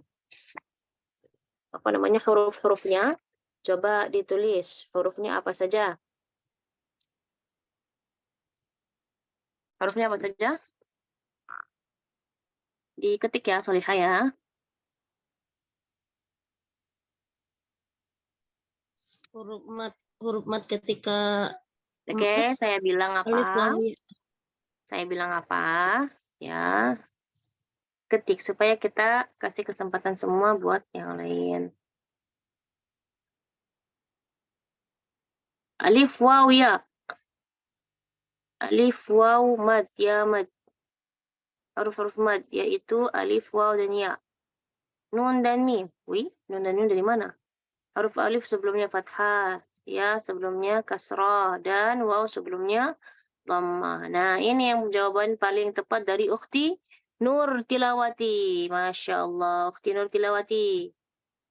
namanya huruf-hurufnya? Coba ditulis hurufnya apa saja. Hurufnya apa saja? Diketik ya, Solihah ya. huruf mat ketika Oke, saya bilang alif lam apa? ya. Saya bilang apa? Ya, ketik supaya kita kasih kesempatan semua buat yang lain. Alif waw ya. Alif waw mad ya mad. Huruf-huruf mad yaitu alif waw dan ya. Nun dan mim. Wih, nun dan mim dari mana? Huruf alif sebelumnya fathah, ya sebelumnya kasrah, dan waw sebelumnya dhammah. Nah, ini yang jawaban paling tepat dari Ukhti Nur Tilawati. Masya Allah, Ukhti Nur Tilawati.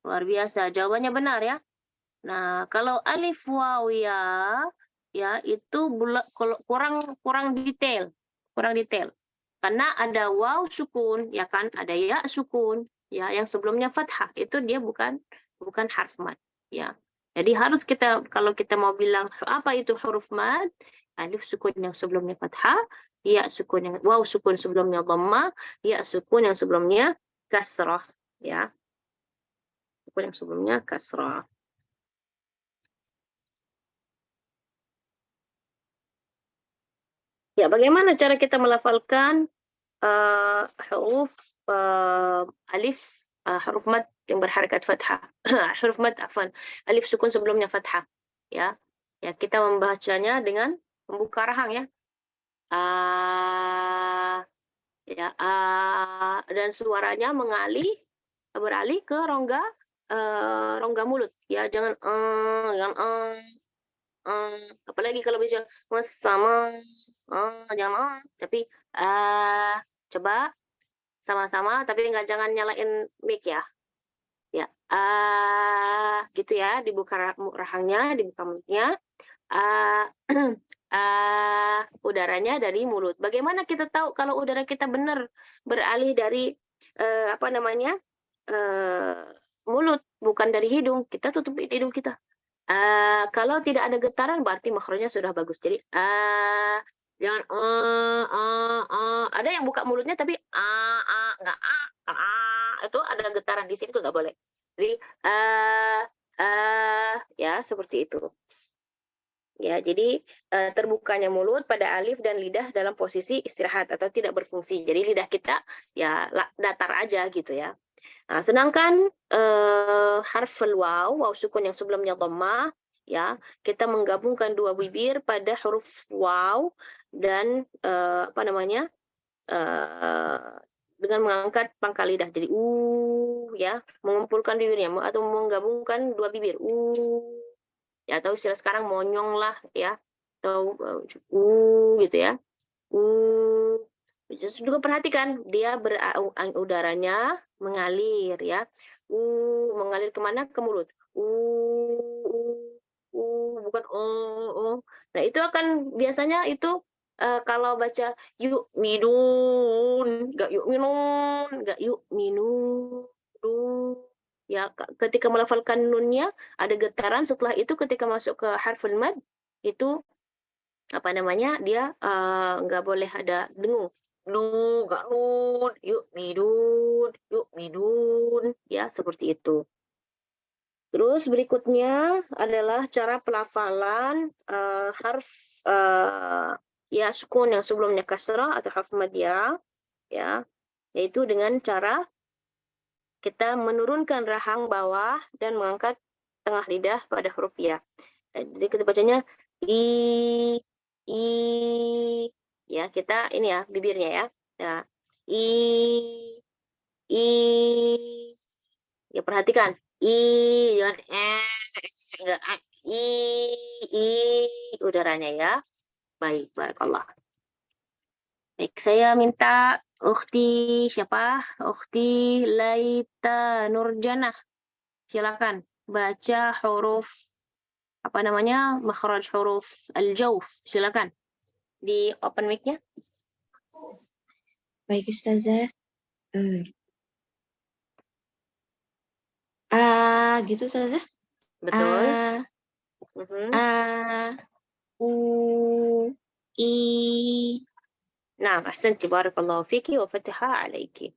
Luar biasa, jawabannya benar ya. Nah, kalau alif waw ya itu kurang detail, Karena ada waw sukun, ya kan, ada ya sukun, ya, yang sebelumnya fathah itu dia bukan harf mad, ya. Jadi harus kalau kita mau bilang apa itu huruf mad, alif sukun yang sebelumnya fathah, ya sukun yang waw sukun sebelumnya dhammah, ya sukun yang sebelumnya kasrah, ya. Sukun yang sebelumnya kasrah. Ya, bagaimana cara kita melafalkan huruf alif, huruf mad yang berharakat fathah, huruf mad alif sukun sebelumnya fathah, ya. Ya, kita membacanya dengan membuka rahang ya. Ya, dan suaranya beralih ke rongga mulut, ya. Jangan apalagi kalau bisa sama, jangan tapi coba sama-sama, tapi jangan nyalain mic ya. Ya, gitu ya, dibuka rahangnya, dibuka mulutnya, udaranya dari mulut. Bagaimana kita tahu kalau udara kita benar beralih dari mulut, bukan dari hidung? Kita tutup hidung kita. Kalau tidak ada getaran berarti makhrajnya sudah bagus. Jadi jangan ada yang buka mulutnya tapi nggak itu ada getaran di sini tuh nggak boleh. Jadi ya seperti itu. Ya, jadi terbukanya mulut pada alif dan lidah dalam posisi istirahat atau tidak berfungsi. Jadi lidah kita ya datar aja gitu ya. Nah, sedangkan harful waw sukun yang sebelumnya dhammah, ya, kita menggabungkan dua bibir pada huruf waw dan dengan mengangkat pangkal lidah, jadi ya, mengumpulkan bibirnya atau menggabungkan dua bibir, ya, atau istilah sekarang monyong lah ya, atau gitu ya, juga perhatikan dia udaranya mengalir ya, mengalir kemana? Ke mulut, bukan Nah, itu akan biasanya itu kalau baca yuk minun, nggak yuk minun, ya, ketika melafalkan nunnya ada getaran. Setelah itu ketika masuk ke harful mad itu dia nggak boleh ada dengung, nggak nun, yuk midun, ya, seperti itu. Terus berikutnya adalah cara pelafalan harf ya sukun yang sebelumnya kasrah atau harf mad ya, yaitu dengan cara kita menurunkan rahang bawah dan mengangkat tengah lidah pada huruf ya. Jadi kita bacanya i, ya, kita ini ya bibirnya ya. Nah, I. Ya perhatikan. Jangan enggak. Udaranya ya. Baik, barakallah. Baik, saya minta ukhti siapa? Ukhti Laita Nurjanah. Silakan baca huruf apa namanya? Makhraj huruf al-jauf. Silakan. Di open mic-nya. Baik, Ustazah. Gitu, Ustazah. Betul. A, U, I. Nah, ahsanti barakallahu fiki wa fataha alaiki.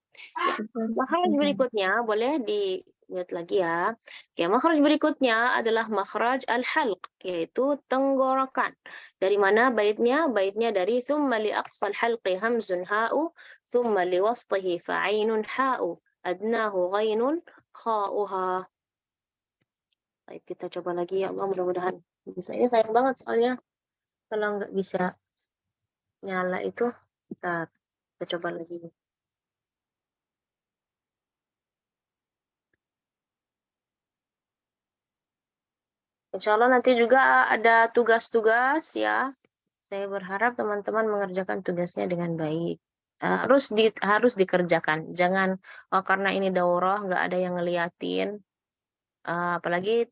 Makhraj berikutnya boleh diingat lagi ya. Oke, makhraj berikutnya adalah makhraj al-halq, yaitu tenggorokan. Dari mana baitnya? Baitnya dari thumma li aqsal halqi hamzun ha'u, thumma li wasṭihi fa'ainun ha'u, adnahu ghainun kha'uha. Baik, kita coba lagi ya Allah, mudah-mudahan bisa. Ini sayang banget soalnya kalau nggak bisa nyala itu. Bentar, kita coba lagi. Insya Allah nanti juga ada tugas-tugas ya. Saya berharap teman-teman mengerjakan tugasnya dengan baik. Harus dikerjakan. Jangan karena ini daurah nggak ada yang ngeliatin. Apalagi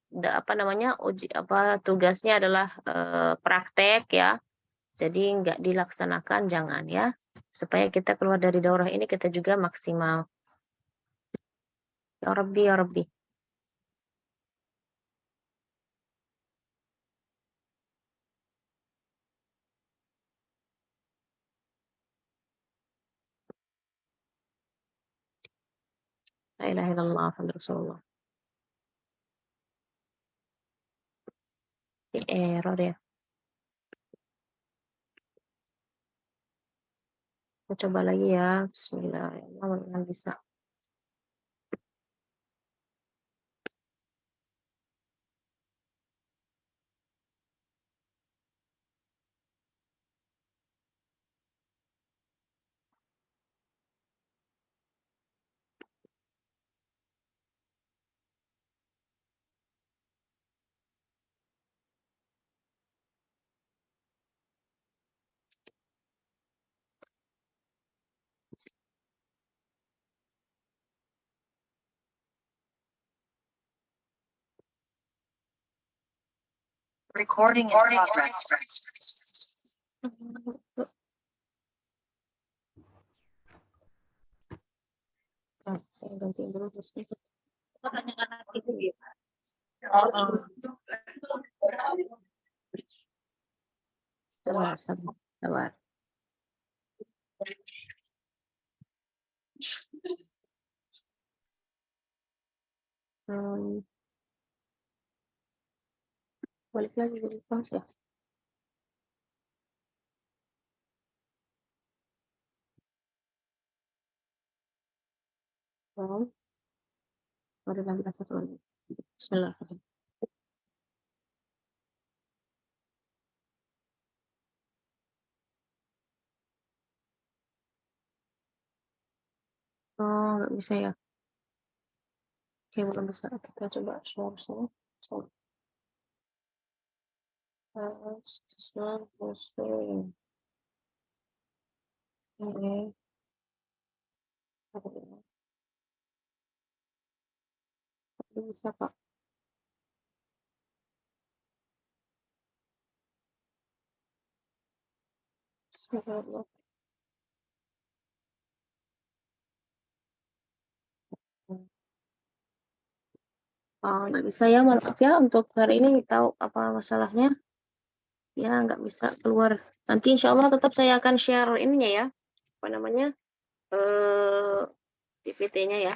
tugasnya adalah praktek ya. Jadi nggak dilaksanakan jangan ya. Supaya kita keluar dari daurah ini kita juga maksimal. Ya Rabbi, ya Rabbi. La ilaha illallah Muhammadur Rasulullah. Error ya. Kita coba lagi ya. Bismillahirrahmanirrahim. Bisa. Recording in progress. Saya ganti dulu terusnya. Sabar, sabar, sabar. Balik lagi ke kelas ya. Mari kita satu lagi. Bismillahirrahmanirrahim. Nggak bisa ya. Oke, belum bisa. Kita coba share sini. Bisa Pak. Bismillahirrahmanirrahim. Nggak bisa ya, maaf ya untuk hari ini tahu apa masalahnya. Ya, nggak bisa keluar. Nanti insya Allah tetap saya akan share ininya ya. Apa namanya? PPT-nya ya.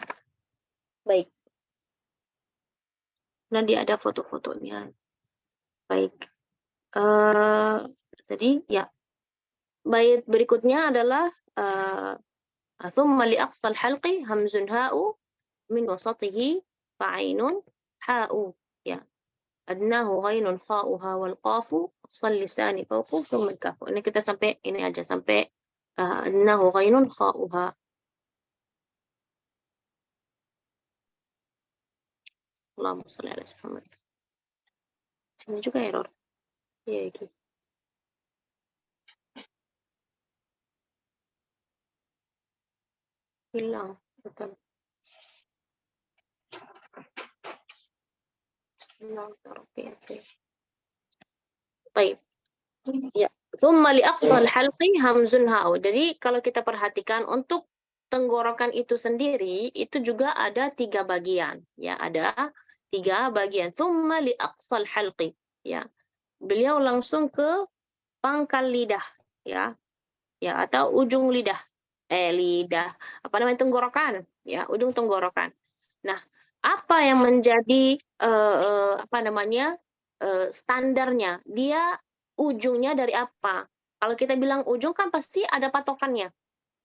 Baik. Nanti ada foto-fotonya. Baik. Jadi ya. Bait berikutnya adalah thumma li aqsal halqi hamzun ha'u min wasatihi fa'ainun ha'u ya. Adnahu ghainun kha'uha wal qafu sal lisani fawqu thumma al kafu. Ini kita sampai ini aja sampai adnahu ghainun kha'uha. Allahumma shalli ala Muhammad. Sini juga error. Iya, iki. Hilang, betul. Bismillahirrahmanirrahim. Baik. Ya. Thumma li aqsal halqi hamzun ha'u. Jadi kalau kita perhatikan untuk tenggorokan itu sendiri itu juga ada 3 bagian. Ya, ada 3 bagian. Thumma li aqsal halqi. Ya. Beliau langsung ke pangkal lidah, ya. Ya, atau ujung lidah. Lidah, apa namanya, tenggorokan, ya, ujung tenggorokan. Nah, apa yang menjadi apa namanya standarnya? Dia ujungnya dari apa? Kalau kita bilang ujung kan pasti ada patokannya.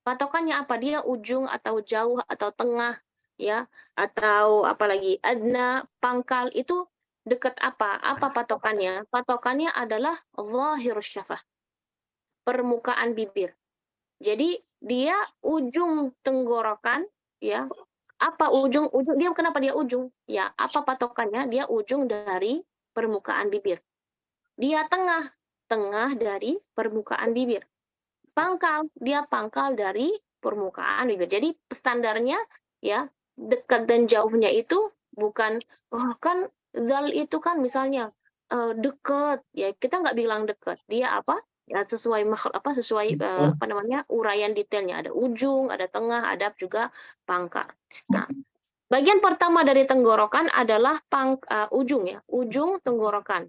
Patokannya apa? Dia ujung atau jauh atau tengah, ya, atau apalagi adna, pangkal, itu dekat apa? Apa patokannya? Patokannya adalah zahirus syafah, permukaan bibir. Jadi dia ujung tenggorokan, ya. Apa ujung dia, kenapa dia ujung? Ya, apa patokannya? Dia ujung dari permukaan bibir. Dia tengah dari permukaan bibir. Pangkal, dia pangkal dari permukaan bibir. Jadi standarnya, ya, dekat dan jauhnya itu bukan, kan zal itu kan misalnya dekat, ya, kita nggak bilang dekat. Dia apa? Ya, sesuai apa namanya, uraian detailnya, ada ujung, ada tengah, ada juga pangkal. Nah, bagian pertama dari tenggorokan adalah ujung, ya, ujung tenggorokan.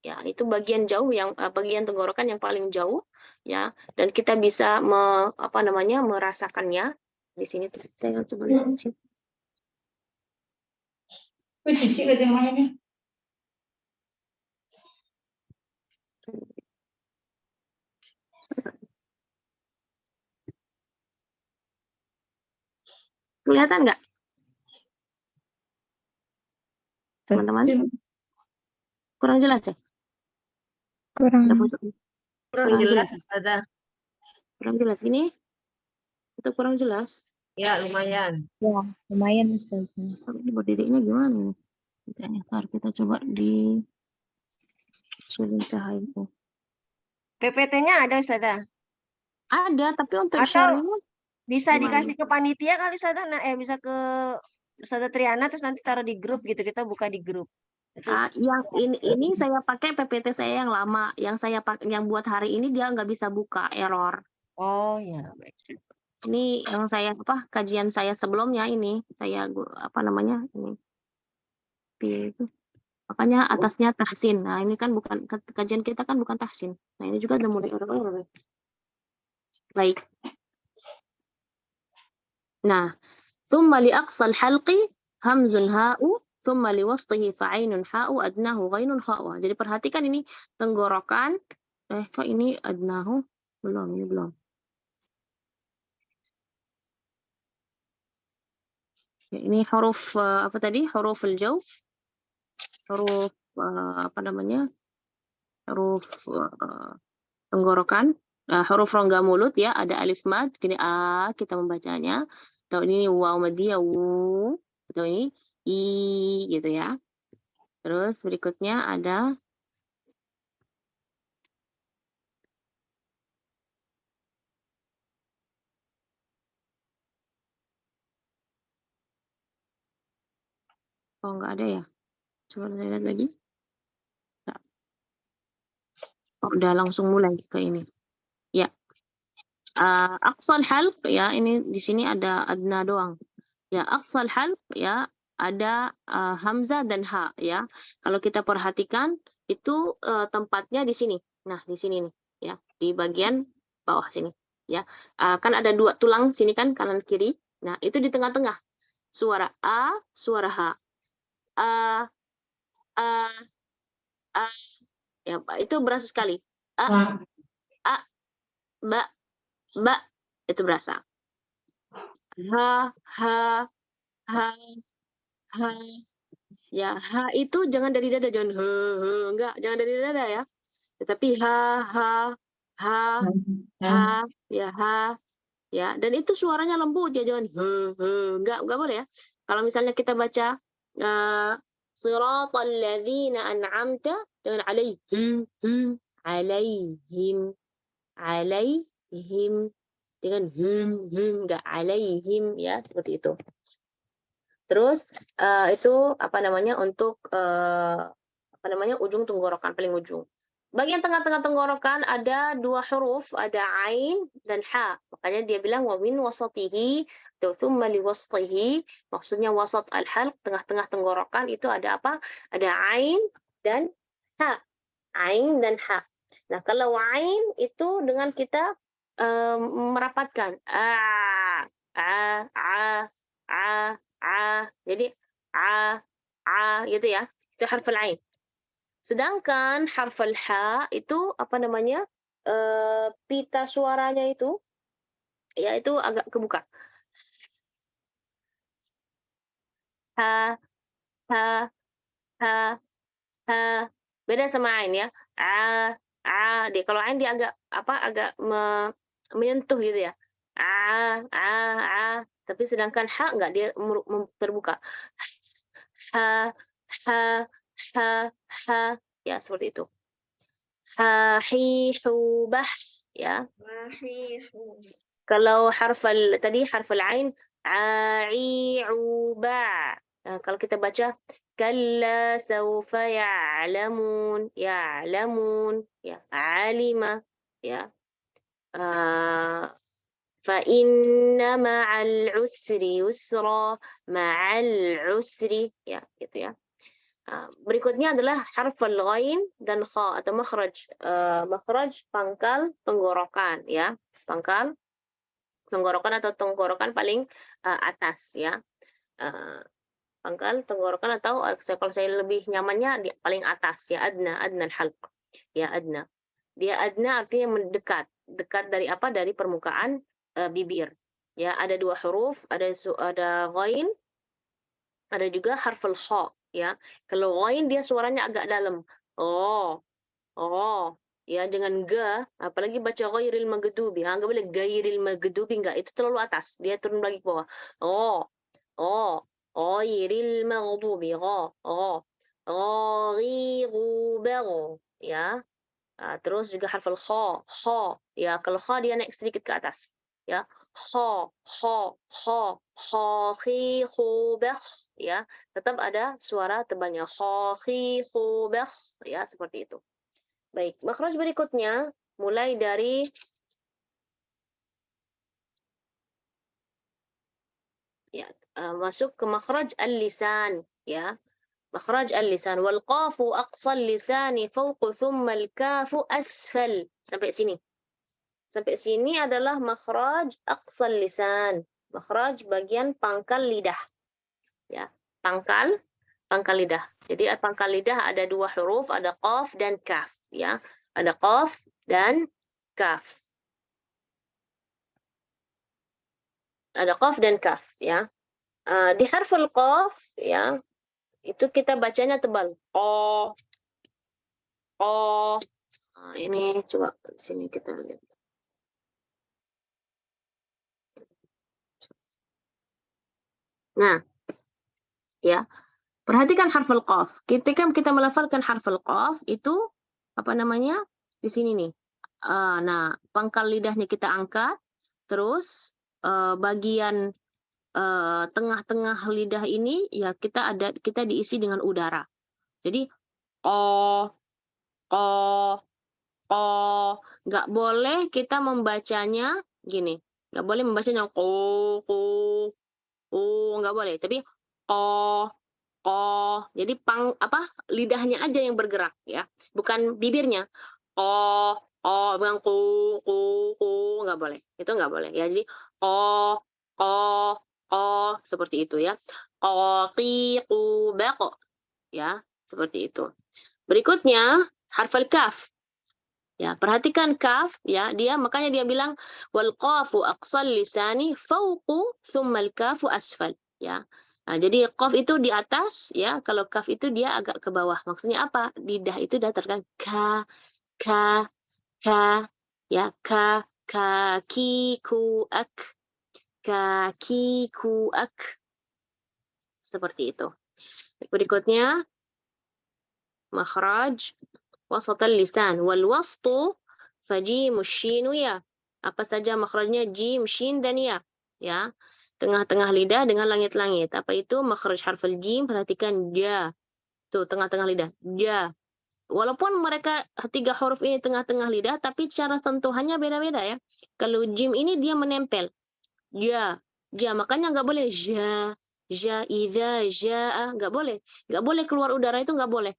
Ya, itu bagian jauh yang bagian tenggorokan yang paling jauh, ya, dan kita bisa apa namanya, merasakannya di sini. Saya coba lihat di sini. Kelihatan nggak, teman-teman? Kurang jelas ya? Kurang. Ada foto? Kurang jelas, Ustazah. Kurang jelas ini? Itu kurang jelas? Ya, lumayan. Ya, lumayan Ustazah. Ini berdirinya gimana nih? Kita coba di cahaya itu. PPT-nya ada, Ustazah? Ada, tapi untuk Atau share-nya bisa gimana? dikasih ke panitia kali, Ustazah. Nah, bisa ke Ustazah Triana, terus nanti taruh di grup gitu. Kita buka di grup. Terus, Yang ini saya pakai PPT saya yang lama, yang saya pakai, yang buat hari ini dia nggak bisa buka, error. oh ya, baik. Ini yang saya kajian saya sebelumnya ini, saya apa namanya ini. Itu. Makanya atasnya tahsin. Nah, ini kan bukan kajian kita kan bukan tahsin. Nah, ini juga udah mulai error. Baik. Nah, thumma li aqsal halqi hamzun ha'u, thumma li wasṭihi fa'ainun ha'u, adnahu ghainun kha'u. Jadi perhatikan ini tenggorokan. Kok ini adnahu? Belum, ini belum. Ya, ini huruf apa tadi? Huruf al-jawf. Huruf apa namanya? Huruf tenggorokan. Huruf rongga mulut, ya, ada alif mad, gini a kita membacanya. Atau ini waw madiyah wu, atau ini i gitu, ya. Terus berikutnya ada nggak ada ya. Coba saya lihat lagi. Udah langsung mulai ke ini. Ya. Aqsal halq, ya, ini di sini ada adna doang. Ya, aqsal halq, ya, ada hamzah dan ha, ya. Kalau kita perhatikan itu tempatnya di sini. Nah, di sini nih, ya, di bagian bawah sini, ya. Kan ada 2 tulang sini kan, kanan kiri. Nah, itu di tengah-tengah. Suara a, suara ha. Ya, itu berasa sekali. A, ba, itu berasa. Ha, ha. Ya, ha itu jangan dari dada, jangan enggak, jangan dari dada, ya. Tetapi ha, ya, ha, ya. Dan itu suaranya lembut, ya, jangan enggak boleh, ya. Kalau misalnya kita baca Siratal ladzina an'amta dengan alaihim, alaihim dengan enggak alaihim ya, seperti itu. Terus itu apa namanya untuk apa namanya ujung tenggorokan paling ujung. Bagian tengah-tengah tenggorokan ada dua huruf, ada ain dan ha. Makanya dia bilang wa min wasatihi atau thumma li wasatihi, maksudnya wasat al-halq, tengah-tengah tenggorokan itu ada apa? Ada ain dan ha. Ain dan ha. Nah, kalau ain itu dengan kita merapatkan jadi gitu ya. Itu harful ain. Sedangkan harful ha itu apa namanya? Pita suaranya itu ya itu agak kebuka. Ha, ha, ha, ha. Beda sama ain ya. Dia kalau ain dia agak apa? Agak menyentuh gitu ya. Tapi sedangkan ha enggak, dia terbuka. Ha, ha, ha, ha. Ya, seperti itu. Ha, hi, hu, bah. Ya. Kalau tadi harfal ain, ba. Kalau kita baca kalla sawfa ya'lamun, ya, alima, ya. Fa inna ma'al usri yusra, ma'al usri, ya, gitu ya. Berikutnya adalah harfal ghain dan kha atau makhraj pangkal tenggorokan ya, pangkal tenggorokan atau tenggorokan paling atas ya. Pangkal tenggorokan atau kalau saya lebih nyamannya di paling atas ya, adna al-halq. Ya, adna. Dia adna artinya mendekat. Dekat dari apa? Dari permukaan bibir. Ya, ada dua huruf, ada ghain, ada juga harful kha ya. Kalau ghain dia suaranya agak dalam. Oh. Ya, dengan ga, apalagi baca ghairil maghdubi, enggak boleh ghairil maghdubi, enggak, itu terlalu atas, dia turun lagi ke bawah. Ghairil maghdubi, ghairiru, ya. Terus juga harful kha, ya, kalau kha dia naik sedikit ke atas, ya. Kha, khi, khu, bakh, ya, tetap ada suara tebalnya, kha, khi, khu, bakh, ya, seperti itu. Baik, makhraj berikutnya mulai dari ya, masuk ke makhraj al-lisan ya. Makhraj al-lisan wal qafu aqsal lisani fawqa thumma al-kafu asfal. Sampai sini. Sampai sini adalah makhraj aqsal lisan. Makhraj bagian pangkal lidah. Ya, pangkal lidah. Jadi pangkal lidah ada dua huruf, ada qaf dan kaf ya. Ada qaf dan kaf. Ada qaf dan kaf ya. Di harful qaf ya, itu kita bacanya tebal. Ini coba sini kita lihat. Nah, ya. Perhatikan harful qaf. Ketika kita melafalkan harful qaf itu apa namanya? Di sini nih. Nah, pangkal lidahnya kita angkat, terus bagian tengah-tengah lidah ini ya kita diisi dengan udara. Jadi nggak boleh kita membacanya gini. Nggak boleh membacanya nggak boleh. Tapi jadi lidahnya aja yang bergerak ya, bukan bibirnya. Bukan nggak boleh. Itu nggak boleh ya. Jadi seperti itu ya. Ya, seperti itu. Berikutnya harfal kaf. Ya, perhatikan kaf ya, makanya dia bilang wal qafu aqsal lisani fawqu thumma al kafu asfal ya. Nah, jadi qaf itu di atas ya, kalau kaf itu dia agak ke bawah. Maksudnya apa? Lidah itu datar kan ka ya, ki ku ak, ka ki ku ak. Seperti itu Berikutnya makhraj wasat al-lisan wal wastu fajim shin ya. Apa saja makhrajnya jim, shin dan ya. Ya. Tengah-tengah lidah dengan langit-langit. Apa itu makhraj harful jim? Perhatikan ja. Tuh tengah-tengah lidah. Ja. Walaupun mereka 3 huruf ini tengah-tengah lidah, tapi cara sentuhannya beda-beda ya. Kalau jim ini dia menempel. Ja. Ja. Makanya nggak boleh ja. Ja, idza, jaa. Nggak boleh. Nggak boleh keluar udara itu nggak boleh.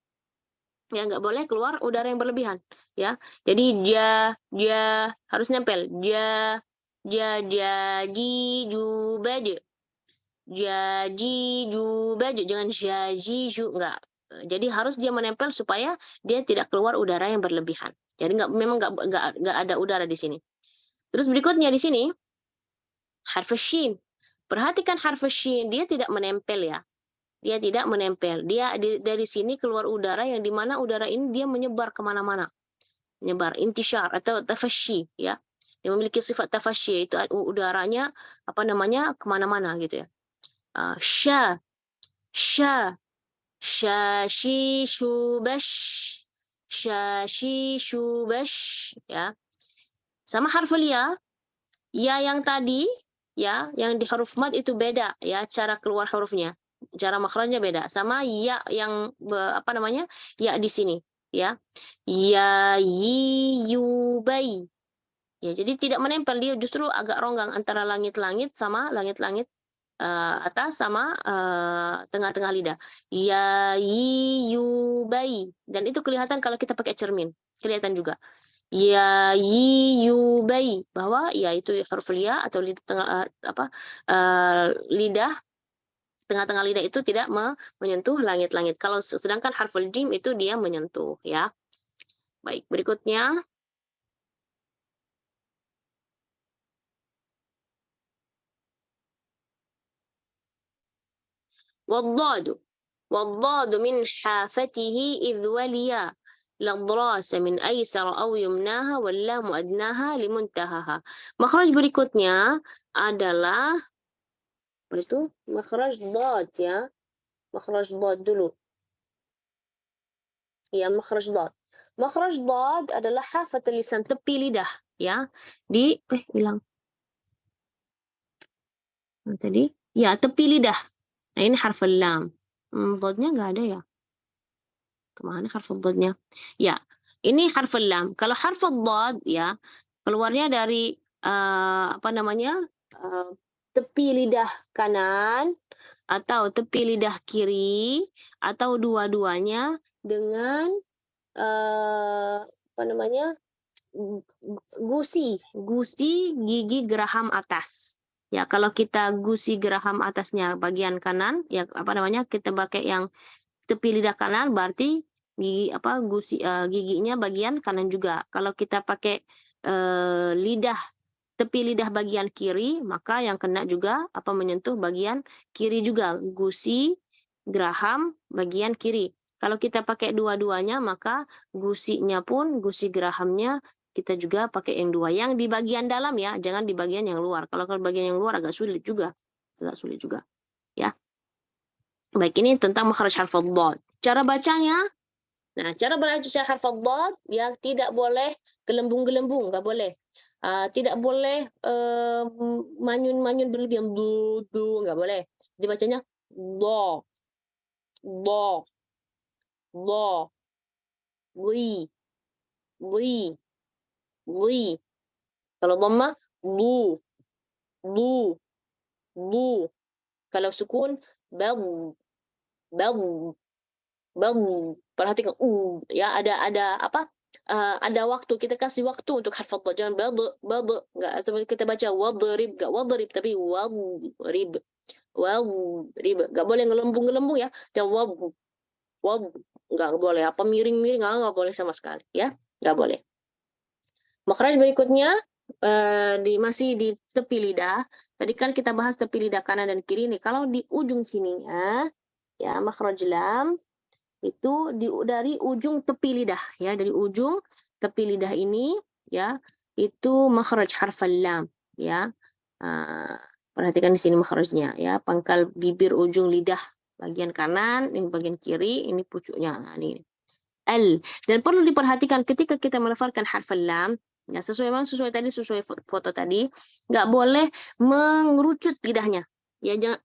Ya, nggak boleh keluar udara yang berlebihan. Ya. Jadi ja harus nempel. Ja, ji, ju, baju. Jaji, ju, baju. Jangan jaji, ju. Nggak. Jadi harus dia menempel supaya dia tidak keluar udara yang berlebihan. Jadi memang nggak ada udara di sini. Terus berikutnya di sini harf shin. Perhatikan harf shin, dia tidak menempel ya. Dia tidak menempel. Dia dari sini keluar udara yang dimana udara ini dia menyebar kemana-mana. Menyebar, intishar atau tafashi ya. Dia memiliki sifat tafashi, itu udaranya apa namanya kemana-mana gitu ya. Sha, shashi, shubash, shashi, shubash ya. Sama harful ya yang tadi ya, yang di huruf mad itu beda ya cara keluar hurufnya. Cara makhrajnya beda sama ya yang apa namanya ya di sini ya, ya yi yu bai ya, jadi tidak menempel, dia justru agak ronggang antara langit-langit sama langit-langit atas sama tengah-tengah lidah, ya yi yu bai, dan itu kelihatan kalau kita pakai cermin, kelihatan juga ya yi yu bai bahwa ya itu huruf ya atau lidah tengah-tengah lidah itu tidak menyentuh langit-langit. Kalau sedangkan harful jim itu dia menyentuh ya. Baik, berikutnya waddadu. Waddadu min hafatihi idh waliya. Ladras min aysar aw yumnaha wal lam adnaha limuntahaha. Makhraj berikutnya adalah apa itu? Makhraj dad ya. Makhraj dad dulu. Ya, makhraj dad. Makhraj dad adalah hafatul lisan, tepi lidah ya. Di hilang. Tadi ya tepi lidah. Nah, ini harful lam. Dadnya nggak ada ya. Kemana harful dadnya? Ya, ini harful lam. Kalau harful dad ya keluarnya dari apa namanya? Tepi lidah kanan atau tepi lidah kiri atau dua-duanya dengan apa namanya? Gusi gigi geraham atas. Ya, kalau kita gusi geraham atasnya bagian kanan, ya apa namanya? Kita pakai yang tepi lidah kanan berarti gigi apa giginya bagian kanan juga. Kalau kita pakai tepi lidah bagian kiri, maka yang kena juga apa menyentuh bagian kiri juga, gusi geraham bagian kiri. Kalau kita pakai dua-duanya, maka gusinya pun, gusi gerahamnya kita juga pakai yang dua. Yang di bagian dalam ya, jangan di bagian yang luar. Kalau bagian yang luar agak sulit juga. Ya. Baik, ini tentang makhraj harf dhad. Cara bacanya, nah cara baca harf dhad ya tidak boleh gelembung-gelembung, nggak boleh. Tidak boleh manyun-manyun berlebihan, nggak boleh. Jadi bacanya do, wi. Kalau dhamma lu. Kalau sukun bad. Perhatikan ya ada apa? Ada waktu, kita kasih waktu untuk harf dhad, jangan bad nggak seperti kita baca wadrib, nggak wadrib tapi wadrib nggak boleh ngelembung ya, jangan nggak boleh apa miring nggak boleh sama sekali ya, nggak boleh. Makhraj berikutnya masih di tepi lidah. Tadi kan kita bahas tepi lidah kanan dan kiri nih. Kalau di ujung sininya ya makhraj lam itu dari ujung tepi lidah ya, dari ujung tepi lidah ini ya itu makhraj harfal lam ya. Perhatikan di sini makhrajnya ya, pangkal bibir ujung lidah Bagian kanan, ini bagian kiri, ini pucuknya. Nah, ini. Al. Dan perlu diperhatikan ketika kita melafalkan harf lam, ya sesuai tadi, sesuai foto tadi, nggak boleh mengerucut lidahnya. Ya jangan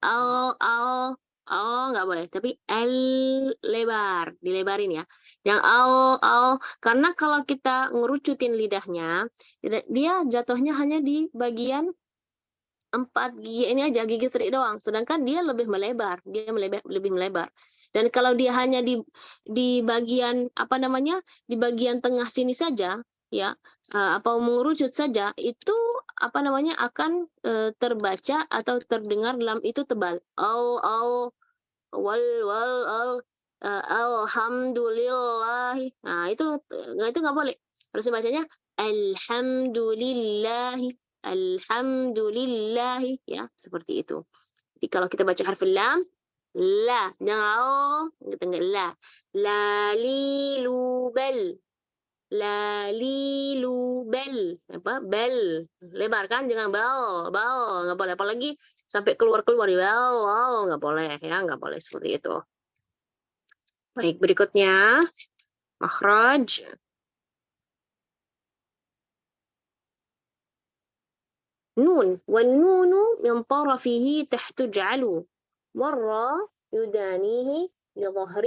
nggak boleh, tapi al lebar, dilebarin ya. Yang karena kalau kita ngerucutin lidahnya, dia jatuhnya hanya di bagian 4 gigi ini aja, gigi seri doang, sedangkan dia lebih melebar, lebih melebar. Dan kalau dia hanya di bagian apa namanya, di bagian tengah sini saja, ya, apa mengerucut saja, itu apa namanya akan terbaca atau terdengar lam itu tebal. Alhamdulillah. Nah, itu nggak boleh. Harus bacanya alhamdulillah. Alhamdulillah, ya, seperti itu. Jadi kalau kita baca harf lam, la, jangan kita enggak la. La li lu bel. La li lu bel. Apa? Bel. Lebar kan, jangan bal, enggak boleh, apalagi sampai keluar-keluar di bel, enggak boleh ya, enggak boleh seperti itu. Baik, berikutnya makhraj. نون والنون من طرفه تحت جعلوا والراء يدانيه لظهر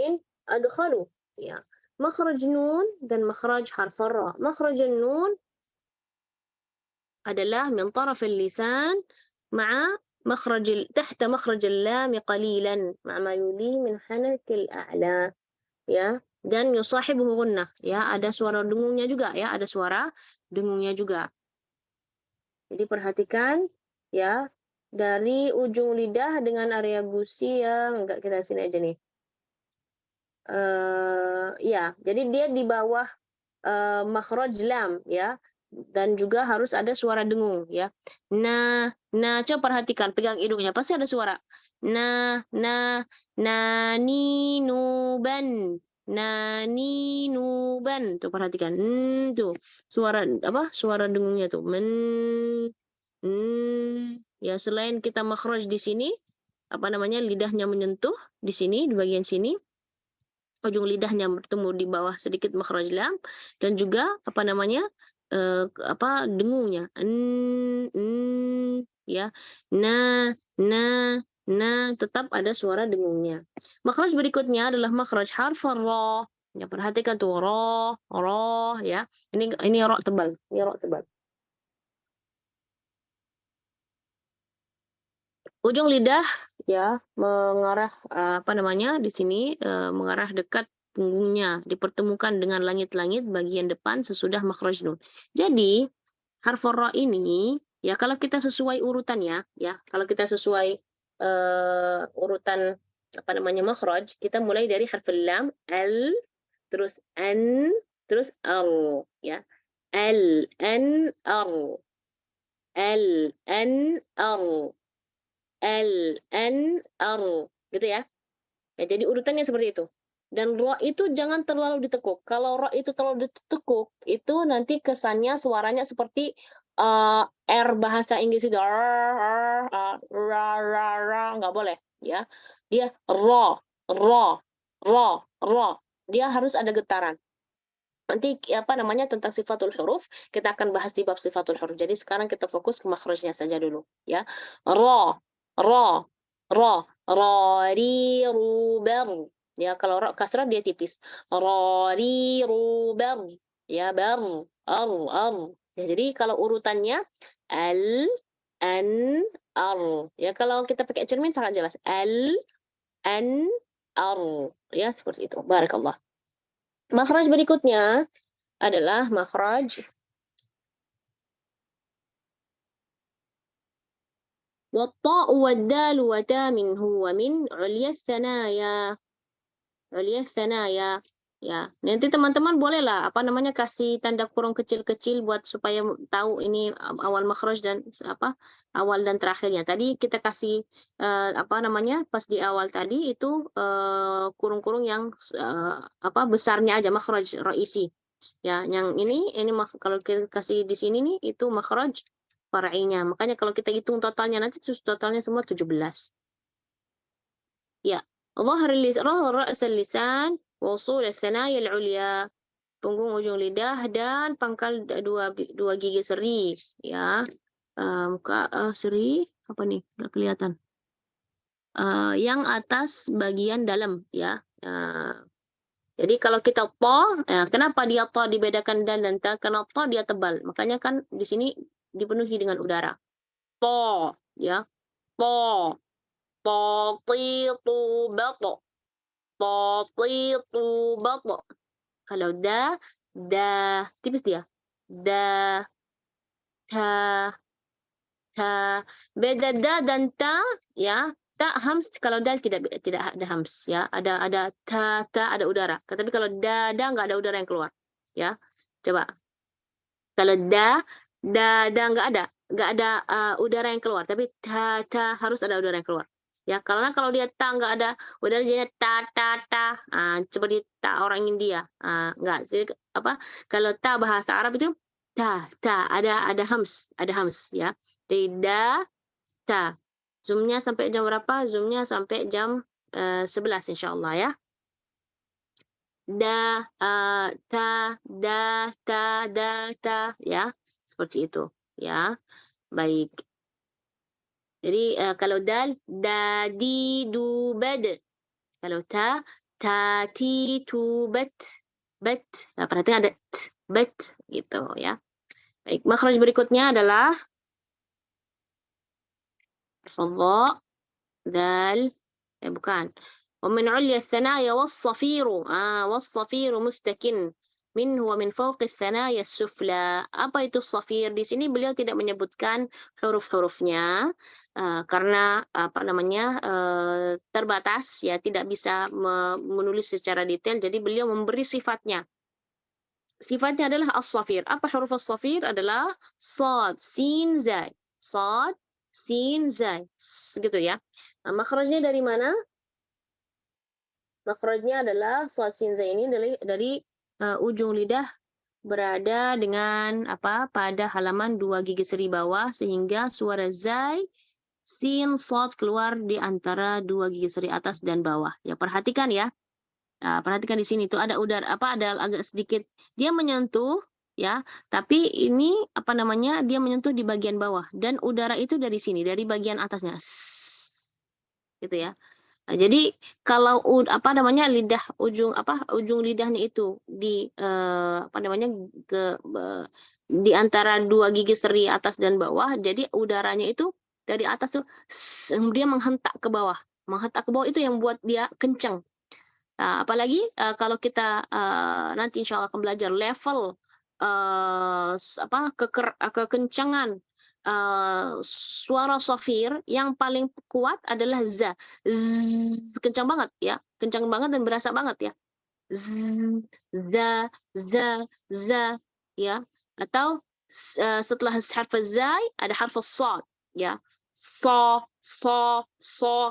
أدخلوا ya. مخرج نون dan مخرج حرف الراء. مخرج النون adalah من طرف اللسان مع تحت مخرج اللام قليلا مع ما يليه من حنك الأعلى ya, dan yusahibuhu gunnah ya, ada suara dengungnya juga ya, ada suara dengungnya juga. Jadi perhatikan ya, dari ujung lidah dengan area gusi yang enggak, kita sini aja nih. Ya, jadi dia di bawah makhraj lam ya, dan juga harus ada suara dengung ya. Nah, coba perhatikan, pegang hidungnya pasti ada suara. Nani nuban. Nani nuban. Tuh perhatikan. Tuh suara apa? Suara dengungnya tuh. Ya, selain kita makhraj di sini, apa namanya, lidahnya menyentuh di sini, di bagian sini, ujung lidahnya bertemu di bawah sedikit makhraj lam, dan juga apa namanya, apa dengungnya, ya, tetap ada suara dengungnya. Makhraj berikutnya adalah makhraj harf ra. Ya, perhatikan tuh ra ya. Ini ra tebal, ini ra tebal. Ujung lidah ya mengarah apa namanya di sini mengarah dekat punggungnya, dipertemukan dengan langit-langit bagian depan sesudah makhraj nun. Jadi harf ra ini ya, kalau kita sesuai urutannya ya, kalau kita sesuai urutan apa namanya makhraj, kita mulai dari harf lam, al, terus an, terus al ya. Al, an, al. Al, an, al. Gitu ya. Ya, jadi urutannya seperti itu. Dan ra itu jangan terlalu ditekuk. Kalau ra itu terlalu ditekuk, itu nanti kesannya suaranya seperti R bahasa Inggris itu nggak boleh ya. Dia ra. Dia harus ada getaran. Nanti apa namanya tentang sifatul huruf kita akan bahas di bab sifatul huruf. Jadi sekarang kita fokus ke makhrajnya saja dulu ya. Ra, ri, ru, bar. Ya, kalau ra kasrah dia tipis. Ra, ri, ru, bar. Ya, bar, Ya, jadi kalau urutannya al, an, ar. Ya, kalau kita pakai cermin sangat jelas. Al, an, ar. Ya, seperti itu. Barakallah. Makhraj berikutnya adalah makhraj والطاء والدال وتا منه ومن عليا الثنايا. Ya, nanti teman-teman bolehlah apa namanya kasih tanda kurung kecil-kecil buat supaya tahu ini awal makhraj dan apa awal dan terakhirnya. Tadi kita kasih apa namanya pas di awal tadi itu kurung-kurung yang apa besarnya aja makhraj raisi. Ya, yang ini kalau kita kasih di sini nih itu makhraj far'inya. Makanya kalau kita hitung totalnya nanti totalnya semua 17. Ya, ظهر رأس اللسان ووصول الثنايا العليا, punggung ujung lidah dan pangkal dua gigi seri, ya. Muka seri apa nih? Nggak kelihatan. Yang atas bagian dalam, ya. Jadi kalau kita to, kenapa dia to dibedakan dal dan ta? Karena to dia tebal, makanya kan di sini dipenuhi dengan udara. To, ya. To, tu bato, tu bato. Kalau da tipis dia. Da, ta, beda da dan ta, ya. Ta hams, kalau dal tidak ada hams, ya. Ada ta ada udara. Tapi kalau da nggak ada udara yang keluar, ya. Coba. Kalau da nggak ada udara yang keluar, tapi ta harus ada udara yang keluar. Ya, karena kalau dia ta nggak ada udara jadinya ta. Seperti ta orang India. Nggak. Jadi apa? Kalau ta bahasa Arab itu ta ada hams, ya. Tidak ta. Zoomnya sampai jam berapa? Zoomnya sampai jam 11 insyaallah, ya. Da, ta, ya. Seperti itu, ya. Baik. Jadi kalau dal, da, di, du, bad. Kalau ta, ti, tu, bat. Nah, perhatikan ada t, bat, gitu, ya. Baik, makhraj berikutnya adalah dha, dal, bukan. ومن عليا الثنايا والصفير والصفير مستكن منه ومن فوق الثنايا السفلى. Apa itu safir? Di sini beliau tidak menyebutkan huruf-hurufnya karena apa namanya terbatas, ya, tidak bisa menulis secara detail, jadi beliau memberi sifatnya. Sifatnya adalah as-safir. Apa huruf as-safir? Adalah sad, sin, zai. Sad, sin, zai. Gitu, ya. Nah, makhrajnya dari mana? Makhrajnya adalah sad, sin, zai ini dari ujung lidah berada dengan apa? Pada halaman dua gigi seri bawah, sehingga suara zai, sin, sad keluar di antara dua gigi seri atas dan bawah. Ya, perhatikan, ya. Nah, perhatikan di sini tuh ada udara ada agak sedikit dia menyentuh, ya, tapi ini apa namanya? Dia menyentuh di bagian bawah dan udara itu dari sini, dari bagian atasnya. Gitu, ya. Nah, jadi kalau apa namanya ujung lidahnya itu di apa namanya di antara dua gigi seri atas dan bawah, jadi udaranya itu dari atas tuh dia menghentak ke bawah. Menghentak ke bawah itu yang buat dia kencang. Nah, apalagi kalau kita nanti insya Allah akan belajar level kekencangan suara safir yang paling kuat adalah za. Kencang banget, ya, kencang banget dan berasa banget, ya. Za, ya. Atau setelah harf zai ada harf sad, ya. So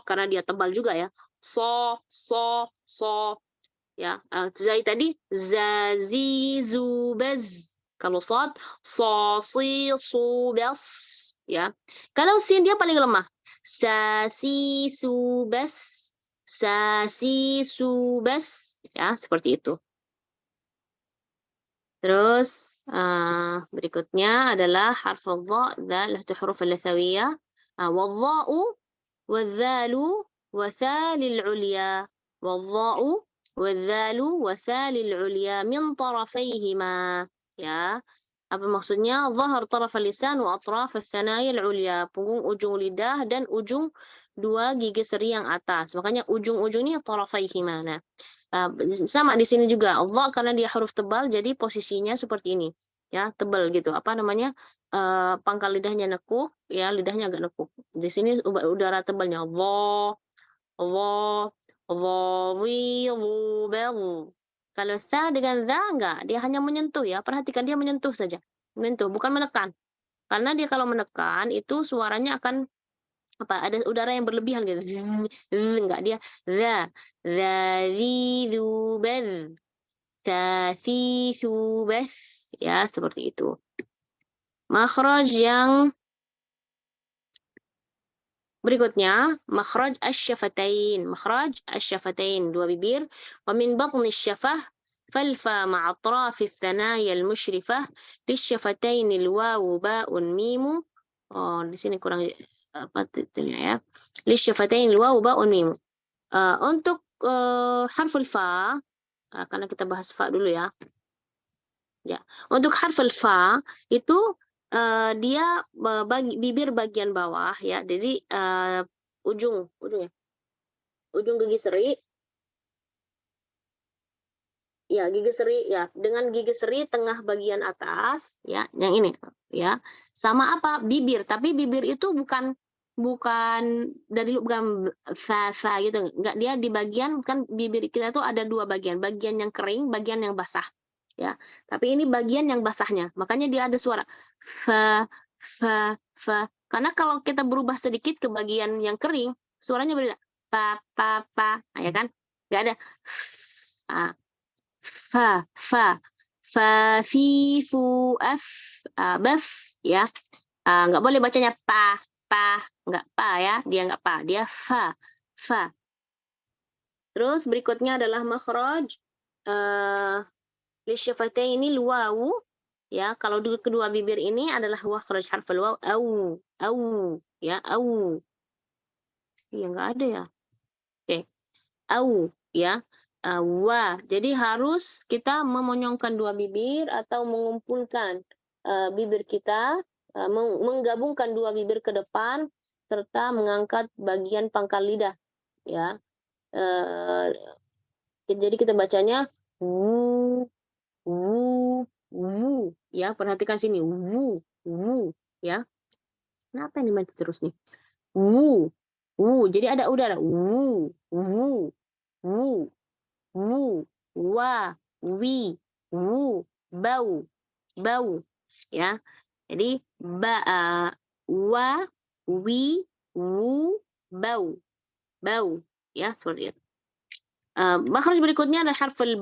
karena dia tebal juga, ya. So, ya. Zai tadi zazi, zubaz. Kalau sad, si, subas, ya. Kalau sin dia paling lemah. Sasi, subas, ya, seperti itu. Terus berikutnya adalah harf dha, dzal, itu huruf al-lathawiyah. Wadha'u, wadzalu, wathalil ulya. Wadha'u, wadzalu, wathalil ulya min tarafayhima. Ya, apa maksudnya? Zahar taraf lisan wa atraf al-thanaya al-ulya, punggung ujung lidah dan ujung dua gigi seri yang atas. Makanya ujung-ujungnya tarafayhima. Nah, sama di sini juga Allah karena dia huruf tebal, jadi posisinya seperti ini, ya, tebal gitu. Apa namanya? Pangkal lidahnya nekuk, ya, lidahnya agak nekuk. Di sini udara tebalnya Allah. Kalau sa dengan za enggak, dia hanya menyentuh, ya. Perhatikan dia menyentuh saja. Menyentuh, bukan menekan. Karena dia kalau menekan itu suaranya akan ada udara yang berlebihan gitu. Enggak, dia za, zi, zubaz, si, subas, ya, seperti itu. Makhraj yang Berikutnya, makhraj asy-syafatain. Makhraj asy-syafatain, dua bibir. Wa min batni syafah falfa ma'a atrafi tsanaya al-musyrifah lisyafatain al-wawu ba'un mimu. Oh, di sini kurang apa titelnya ya. Lisyafatain al-wawu ba'un mimu. Untuk harful fa, karena kita bahas fa dulu ya. Ya, untuk harful fa itu dia bibir bagian bawah ya. Jadi ujung gigi seri. Ya, gigi seri ya. Dengan gigi seri tengah bagian atas ya, yang ini ya. Sama apa? Bibir, tapi bibir itu bukan fa gitu. Enggak, dia di bagian, kan bibir kita tuh ada dua bagian yang kering, bagian yang basah. Ya, tapi ini bagian yang basahnya, makanya dia ada suara fa. Karena kalau kita berubah sedikit ke bagian yang kering, suaranya berbeda, pa, nah, ya kan, nggak ada fa, fi, fu, af, baf, ya, nggak boleh bacanya pa, nggak pa ya, dia nggak pa, dia fa. Terus berikutnya adalah makhraj lisyafatain ini wawu ya, kalau kedua bibir ini adalah makhraj harful waw au ya, au ya, nggak ada ya, oke, au ya, wa, jadi harus kita memonyongkan dua bibir atau mengumpulkan bibir kita, menggabungkan dua bibir ke depan serta mengangkat bagian pangkal lidah ya. Jadi kita bacanya wu ya, perhatikan sini, wu ya. Kenapa ini mati terus nih? Wu, jadi ada udara, wu, wa, wi, wu, bau ya. Jadi wa, wi, wu, bau ya, seperti itu. Makhraj berikutnya adalah harful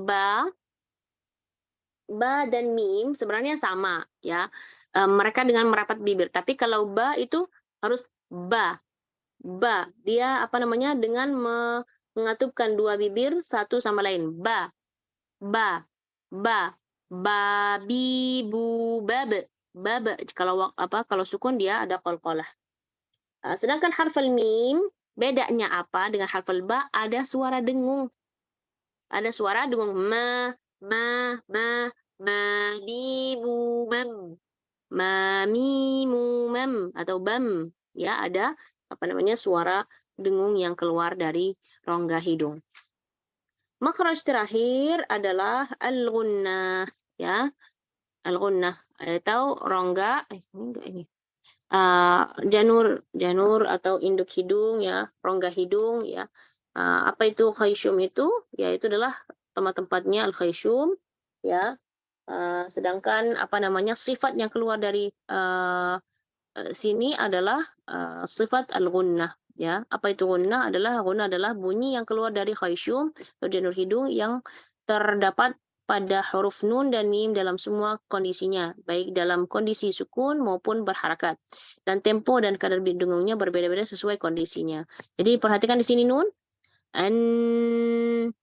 ba dan mim sebenarnya sama ya, mereka dengan merapat bibir, tapi kalau ba itu harus ba, dia apa namanya, dengan mengatupkan dua bibir satu sama lain, ba, babi, bu, babe, kalau sukun dia ada qalqalah. Sedangkan harful mim bedanya apa dengan harful ba? Ada suara dengung, ma, bibu, mem atau bam ya, ada apa namanya, suara dengung yang keluar dari rongga hidung. Makhraj terakhir adalah al-ghunnah ya, al-ghunnah atau rongga janur atau induk hidung ya, rongga hidung ya. Apa itu khayshum itu? Ya, itu adalah tempat-tempatnya al-khayshum ya. Sedangkan apa namanya, sifat yang keluar dari sini adalah sifat al-ghunnah ya. Apa itu ghunnah? Ghunnah adalah bunyi yang keluar dari khayshum atau janur hidung yang terdapat pada huruf nun dan mim dalam semua kondisinya, baik dalam kondisi sukun maupun berharakat. Dan tempo dan kadar dengungnya berbeda-beda sesuai kondisinya. Jadi perhatikan di sini nun, an,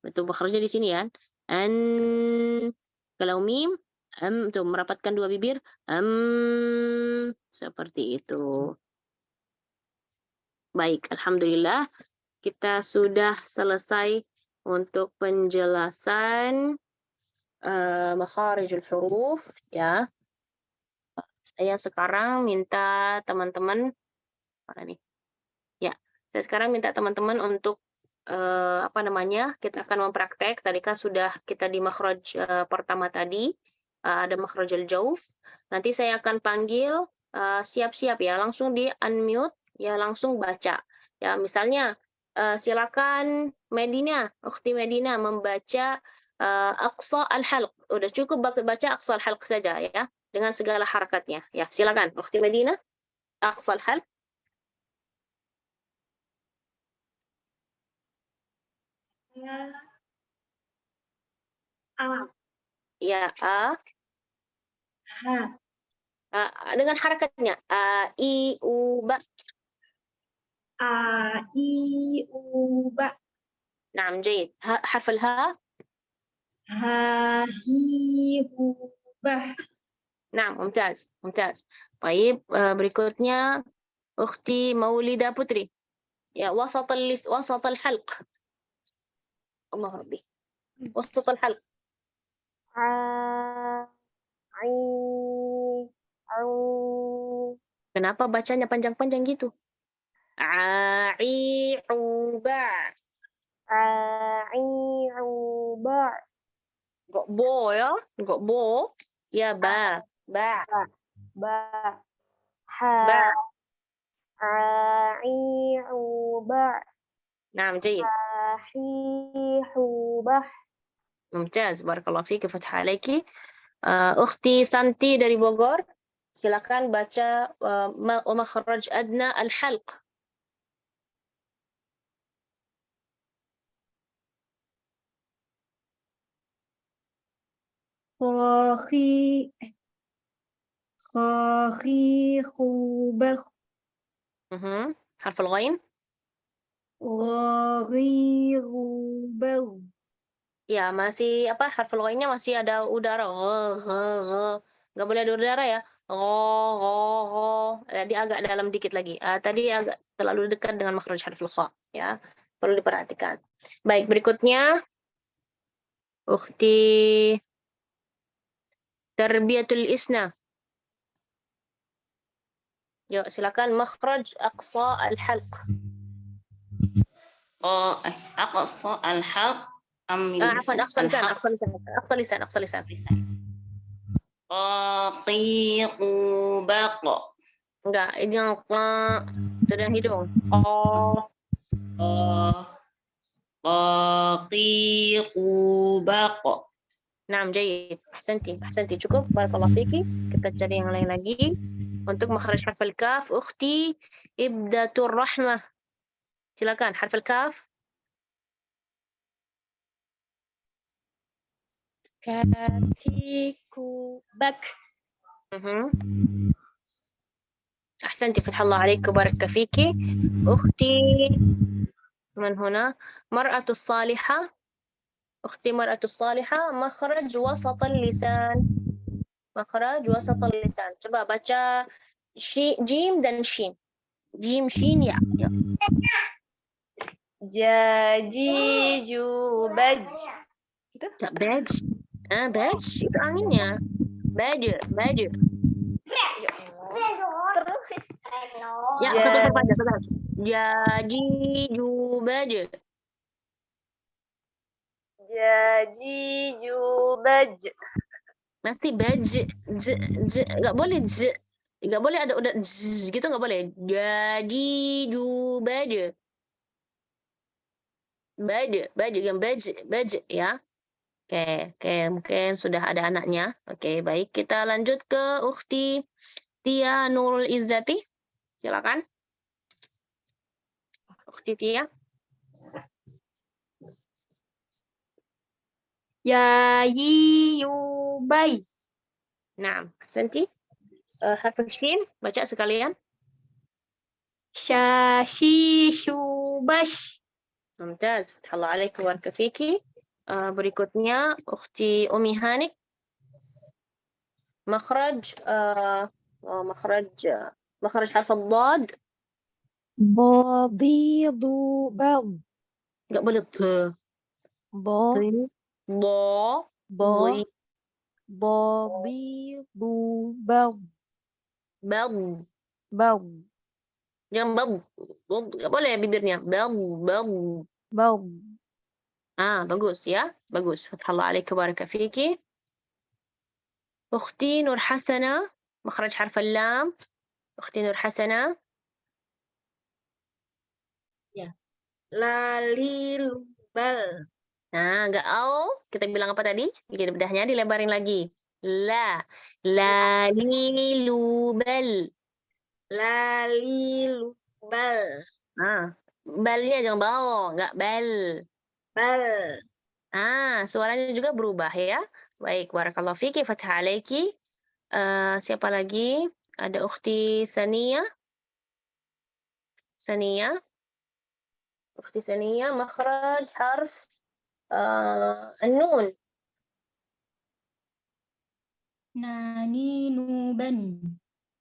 betul makhrajnya di sini ya. An, kalau mim, tuh merapatkan dua bibir, seperti itu. Baik, alhamdulillah kita sudah selesai untuk penjelasan makharijul huruf ya. Saya sekarang minta teman-teman saya sekarang minta teman-teman untuk apa namanya, kita akan mempraktek. Tadi kan sudah kita di makhraj pertama tadi, ada makhrajul jauf. Nanti saya akan panggil, siap-siap ya, langsung di unmute ya, langsung baca ya. Misalnya silakan Medina, Ukhti Medina membaca aqsa al-halq. Udah cukup baca aqsa al-halq saja ya, dengan segala harakatnya ya. Silakan Ukhti Medina, aqsa al-halq. Ya, dengan harakatnya, i, u, ba. A, I, U, Ba. نعم جيد. حرف الهاء. Ha, Hi, Hu, Bah. نعم ممتاز ممتاز. طيب berikutnya أختي مولدة بطري. يا وسط الحلق. الله ربي. وسط الحلق. Kenapa bacanya panjang-panjang gitu? Nggak bo ya, nggak bo. Ya ba. نعم جيد. ممتاز بارك الله فيك فتح عليكي. أختي سانتي dari Bogor, silakan baca ومخرج أدنى الحلق. Khahi, Khubah. حرف الغين. Ghari, Ghubah. Ya masih apa harf ghainnya masih ada udara. Nggak boleh ada udara ya. Jadi agak dalam dikit lagi. Tadi agak terlalu dekat dengan makhraj harf kha ya. Perlu diperhatikan. Baik, berikutnya Ukhti Tarbiyatul Isna. Yuk silakan makhraj aqsa al-halq. أقصى الحلق عفوا أقصى لسان. قطيق بق Enggak, ini yang sedang hidung. قطيق بق. Naam, jayid. Ahsanti. Cukup. Barakallahu fiki. Kita cari yang lain lagi. Untuk makhraj harf al-kaf, Ukhti Ibdatur Rahmah. Silakan, harf al-kaf. Katiku, Bak. أحسنتي فتح الله عليك وبارك فيك. أختي من هنا مرأة الصالحة. أختي مرأة الصالحة مخرج وسط اللسان. Coba baca jim dan shin. Jim, shin, ya. Jaji, Jubaj. Gitu? Baj. Baj itu anginnya. Baju. Ya, satu aja. Jaji, jubaj. Jaji, Jubaj. Mesti baj. Nggak boleh nggak boleh ada udah gitu, nggak boleh. Jaji, jubaj. Baju yang baj ya. Oke, mungkin sudah ada anaknya. Oke, baik. Kita lanjut ke Ukhti Tia Nurul Izzati. Silakan. Ukhti Tia. Yayi, Yubai. Nah, Santi. Harf shin, baca sekalian. Syashi, Syubash. Mumtaz. Fathallah alaikum wa barakatuh. Berikutnya Ukhti Umi Hanik. Makhraj harf ad-dad. Badidu bad. Enggak boleh t. Bo. Badidu bad. Bad. Jangan bab. Enggak boleh bibirnya. Bab. Bad. Bagus ya. Bagus. Fathallah alaikum wa barakatuh fiki. Ukhti Nur Hasana. Makhraj harf al-lam. Ukhti Nur Hasana. Ya. Lalilubal. Enggak au. Kita bilang apa tadi? Lidahnya dilebarin lagi. Lalilubal. Lalilubal. Balnya jangan bal, enggak bal. Bal. Suaranya juga berubah ya. Baik, barakallahu fiki, fathah alaiki. Siapa lagi? Ada Ukhti Sania. أختي سنية مخرج حرف النون. نانينوبا.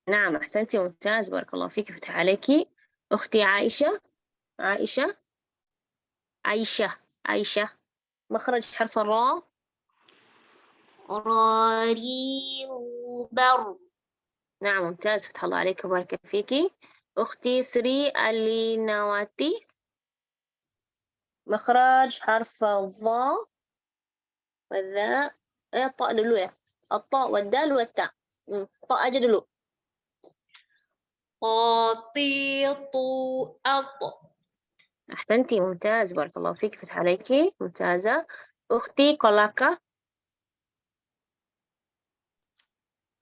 نعم أحسنتي ممتاز بارك الله فيك فتح عليكي. أختي عائشة عائشة مخرج حرف الراء. راريبر. نعم ممتاز فتح الله عليك وبارك فيكي. أختي سري الينواتي مخرج حرف الضاء والذاء. الطاء dulu ya. الطاء والدال والتاء. طاء aja dulu. قطيطات. أحسنتي ممتاز بارك الله فيك فتح عليكي ممتازة. أختي كولاكا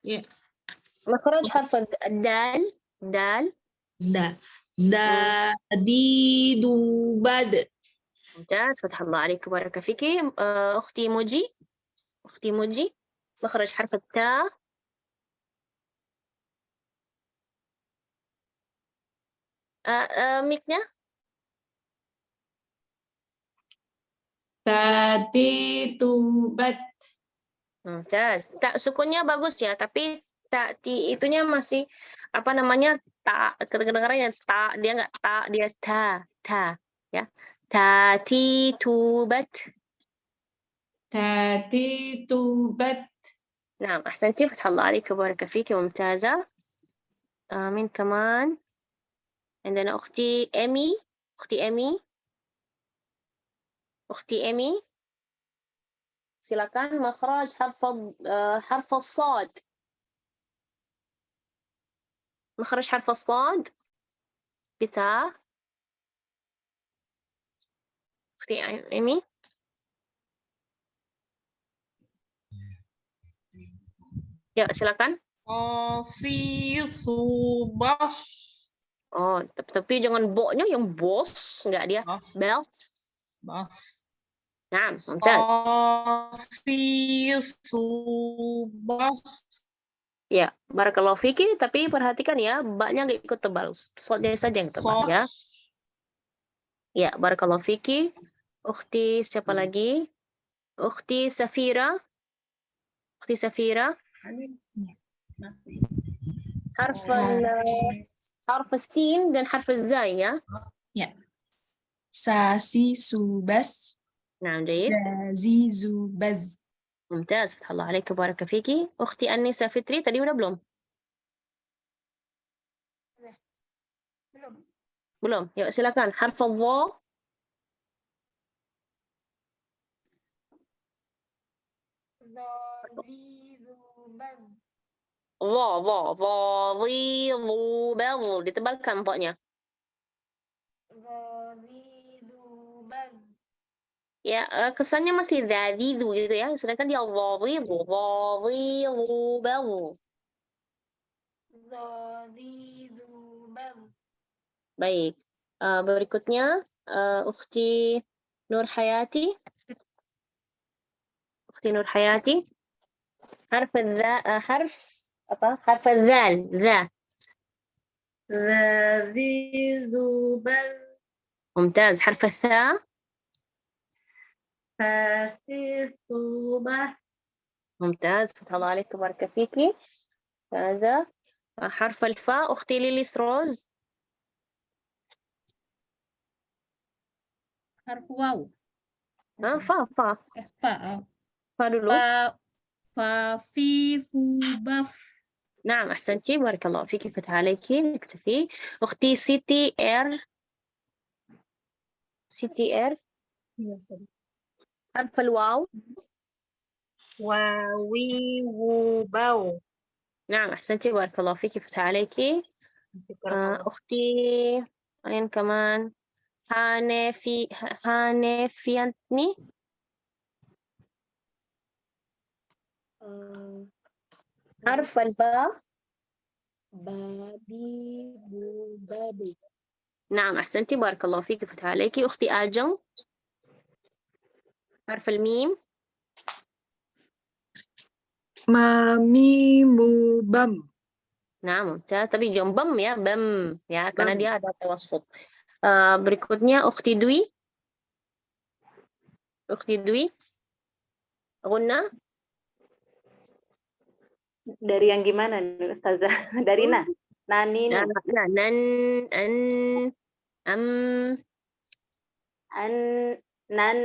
Ya, مخرج حرف الدال. dadidubad. ممتاز فتح الله عليك وبارك فيكي. أختي موجي مخرج حرف التاء. ميكنا Tatitubat. mumtaz. Tak sukunnya bagus ya, tapi tak itunya masih apa namanya tak kedengarannya tak dia nggak tak dia ta ya. Tatitubat. Tatitubat. نعم أحسنتي فتح الله عليك وبارك فيك ممتازة. مين كمان؟ عندنا أختي إيمي silakan مخرج حرف الصاد. مخرج حرف الصاد bisa أختي إيمي. Ya silakan. Subah. Oh tapi jangan bo-nya yang bos nggak dia bells. Nah mumtaz. Subah. Ya, barakallahu fiki, tapi perhatikan ya, baknya nggak ikut tebal. Sodnya saja yang tebal ya. Ya, barakallahu fiki. Ukhti siapa lagi? Ukhti Safira. Harf sin dan harf zai ya. Ya. Sasi subas. Nah, jayid. Zazi zubaz. Mumtaz, fathallah alaika baraka fiki. Ukhti Anissa Fitri tadi udah belum? Belum. Yuk silakan. Harf dha. Dha. Ditebalkan toknya. Ya, kesannya masih dzadidhu gitu ya. Sedangkan dia dhadidhu. Baik. Berikutnya Ukhti Nur Hayati. Harf dzal. Dza. Dzadzubal. ممتاز. حرف الثاء. Fatitubah. ممتاز فتح الله عليك وبارك فيكي. ممتازة. حرف الفاء أختي ليليس روز. Harf waw. فا dulu. Fa fi fu baf. نعم أحسنتي بارك الله فيكي فتح عليكي نكتفي. أختي سيتي إير. حرف الواو. واوي وباو. نعم أحسنتي بارك الله فيكي فتح عليكي. أختي أين كمان؟ هانفيانتني. حرف الباء. بابي. نعم أحسنتي بارك الله فيكي فتح عليكي. أختي آجم. حرف الميم. Mamimubam. نعم ممتاز. tapi jangan bam ya karena dia ada tawassut. Berikutnya Ukhti Dwi. Ukhti Dwi. Guna. Dari yang gimana nih Ustazah? Dari Nani Nan, nan,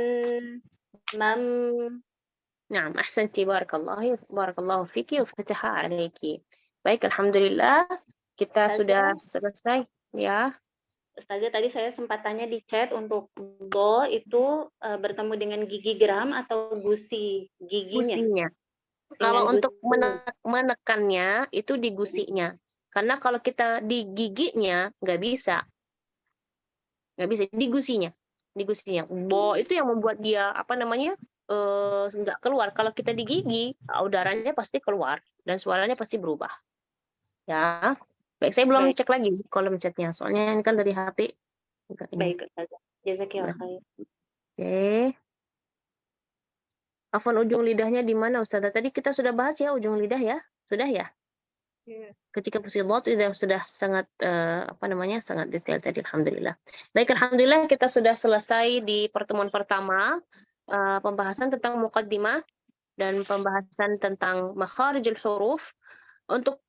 mam. نعم أحسنتي بارك الله فيك وفتح عليك. Baik, alhamdulillah kita sudah selesai ya. Ustazah tadi saya sempat tanya di chat untuk do itu bertemu dengan gigi geram atau gusi giginya? Gusinya. Kalau untuk menekannya itu di gusinya. Karena kalau kita di giginya nggak bisa. Nggak bisa di gusinya. Di gusinya. Bo itu yang membuat dia apa namanya? Nggak keluar. Kalau kita di gigi, udaranya pasti keluar dan suaranya pasti berubah. Ya. Baik, saya belum cek lagi kolom chatnya. Soalnya ini kan dari HP. Baik, Ustazah. Jazakallah khair. Oke. Afwan, ujung lidahnya di mana Ustazah? Tadi kita sudah bahas ya ujung lidah ya? Sudah ya? Ketika fusilat sudah sangat sangat detail tadi, alhamdulillah. Baik, alhamdulillah kita sudah selesai di pertemuan pertama pembahasan tentang muqaddimah dan pembahasan tentang makharijul huruf. Untuk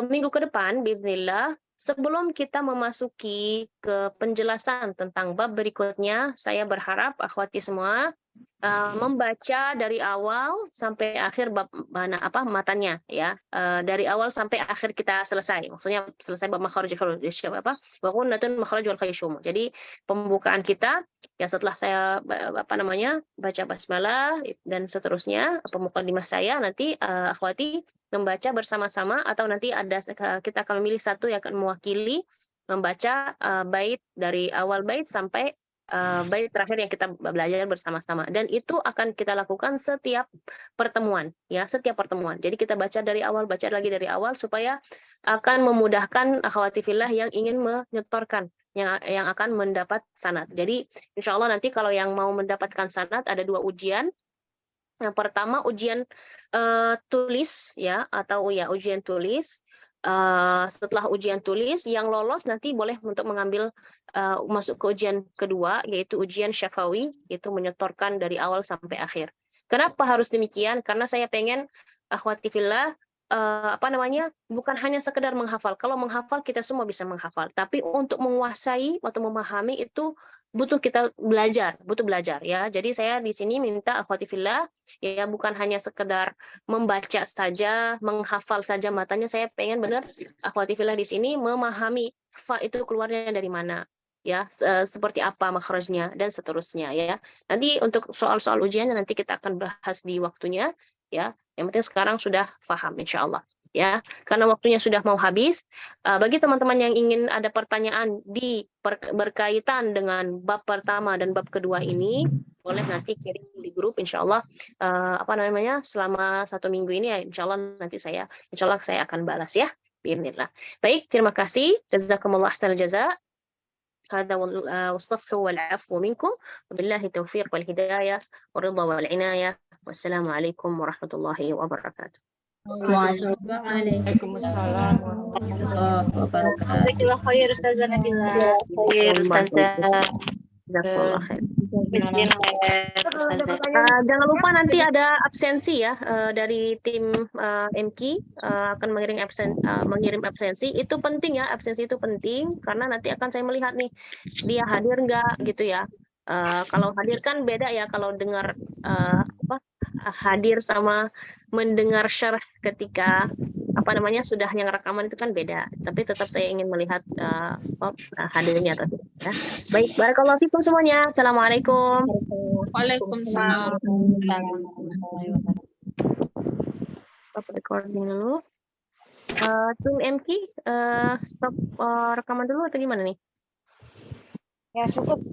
minggu ke depan biiznillah, sebelum kita memasuki ke penjelasan tentang bab berikutnya, saya berharap akhwati semua membaca dari awal sampai akhir bab matanya ya, dari awal sampai akhir kita selesai. Maksudnya selesai bab makharijul huruf wa qunnatun makharijul khayshum. Jadi pembukaan kita ya setelah saya baca basmalah dan seterusnya pemuqaddimah saya, nanti akhwati membaca bersama-sama atau nanti kita akan memilih satu yang akan mewakili membaca bait dari awal bait sampai bait terakhir yang kita belajar bersama-sama, dan itu akan kita lakukan setiap pertemuan ya, setiap pertemuan. Jadi kita baca dari awal, baca lagi dari awal supaya akan memudahkan akhwati fillah yang ingin menyetorkan, yang akan mendapat sanad. Jadi insya Allah nanti kalau yang mau mendapatkan sanad ada 2 ujian. Yang pertama ujian tulis ya, atau ya ujian tulis. Setelah ujian tulis yang lolos nanti boleh untuk mengambil masuk ke ujian kedua, yaitu ujian syafawi, yaitu menyetorkan dari awal sampai akhir. Kenapa harus demikian? Karena saya pengen akhwati fillah bukan hanya sekedar menghafal. Kalau menghafal kita semua bisa menghafal, tapi untuk menguasai atau memahami itu butuh kita butuh belajar ya. Jadi saya di sini minta akhwati fillah ya, bukan hanya sekedar membaca saja, menghafal saja matanya. Saya pengen benar akhwati fillah di sini memahami fa itu keluarnya dari mana ya, seperti apa makhrajnya dan seterusnya ya. Nanti untuk soal-soal ujiannya nanti kita akan bahas di waktunya ya. Yang penting sekarang sudah paham insyaallah ya, karena waktunya sudah mau habis. Bagi teman-teman yang ingin ada pertanyaan berkaitan dengan bab pertama dan bab kedua ini, boleh nanti kirim di grup insyaallah. Selama 1 minggu ini ya insyaallah saya akan balas ya, bismillah. Baik, terima kasih, jazakumullah khairal jaza. هذا والصفح والعفو منكم وبالله التوفيق والهداية والرضا والعناية والسلام عليكم ورحمة الله وبركاته. Waalaikumsalam warahmatullahi wabarakatuh. Jazakallah khair Ustazah Nabila. Khair Ustazah. Jazakallah khair. Jangan lupa nanti ada absensi ya, dari tim MK akan mengirim absensi. Itu penting ya, absensi itu penting karena nanti akan saya melihat nih dia hadir nggak gitu ya. Kalau hadir kan beda ya, kalau dengar hadir sama mendengar syarah ketika sudah yang rekaman itu kan beda. Tapi tetap saya ingin melihat hadirnya atau tidak ya. Baik, barakallahu fikum semuanya. Assalamualaikum. Waalaikumsalam. Stop recording dulu. Tim MK stop rekaman dulu atau gimana nih? Ya cukup.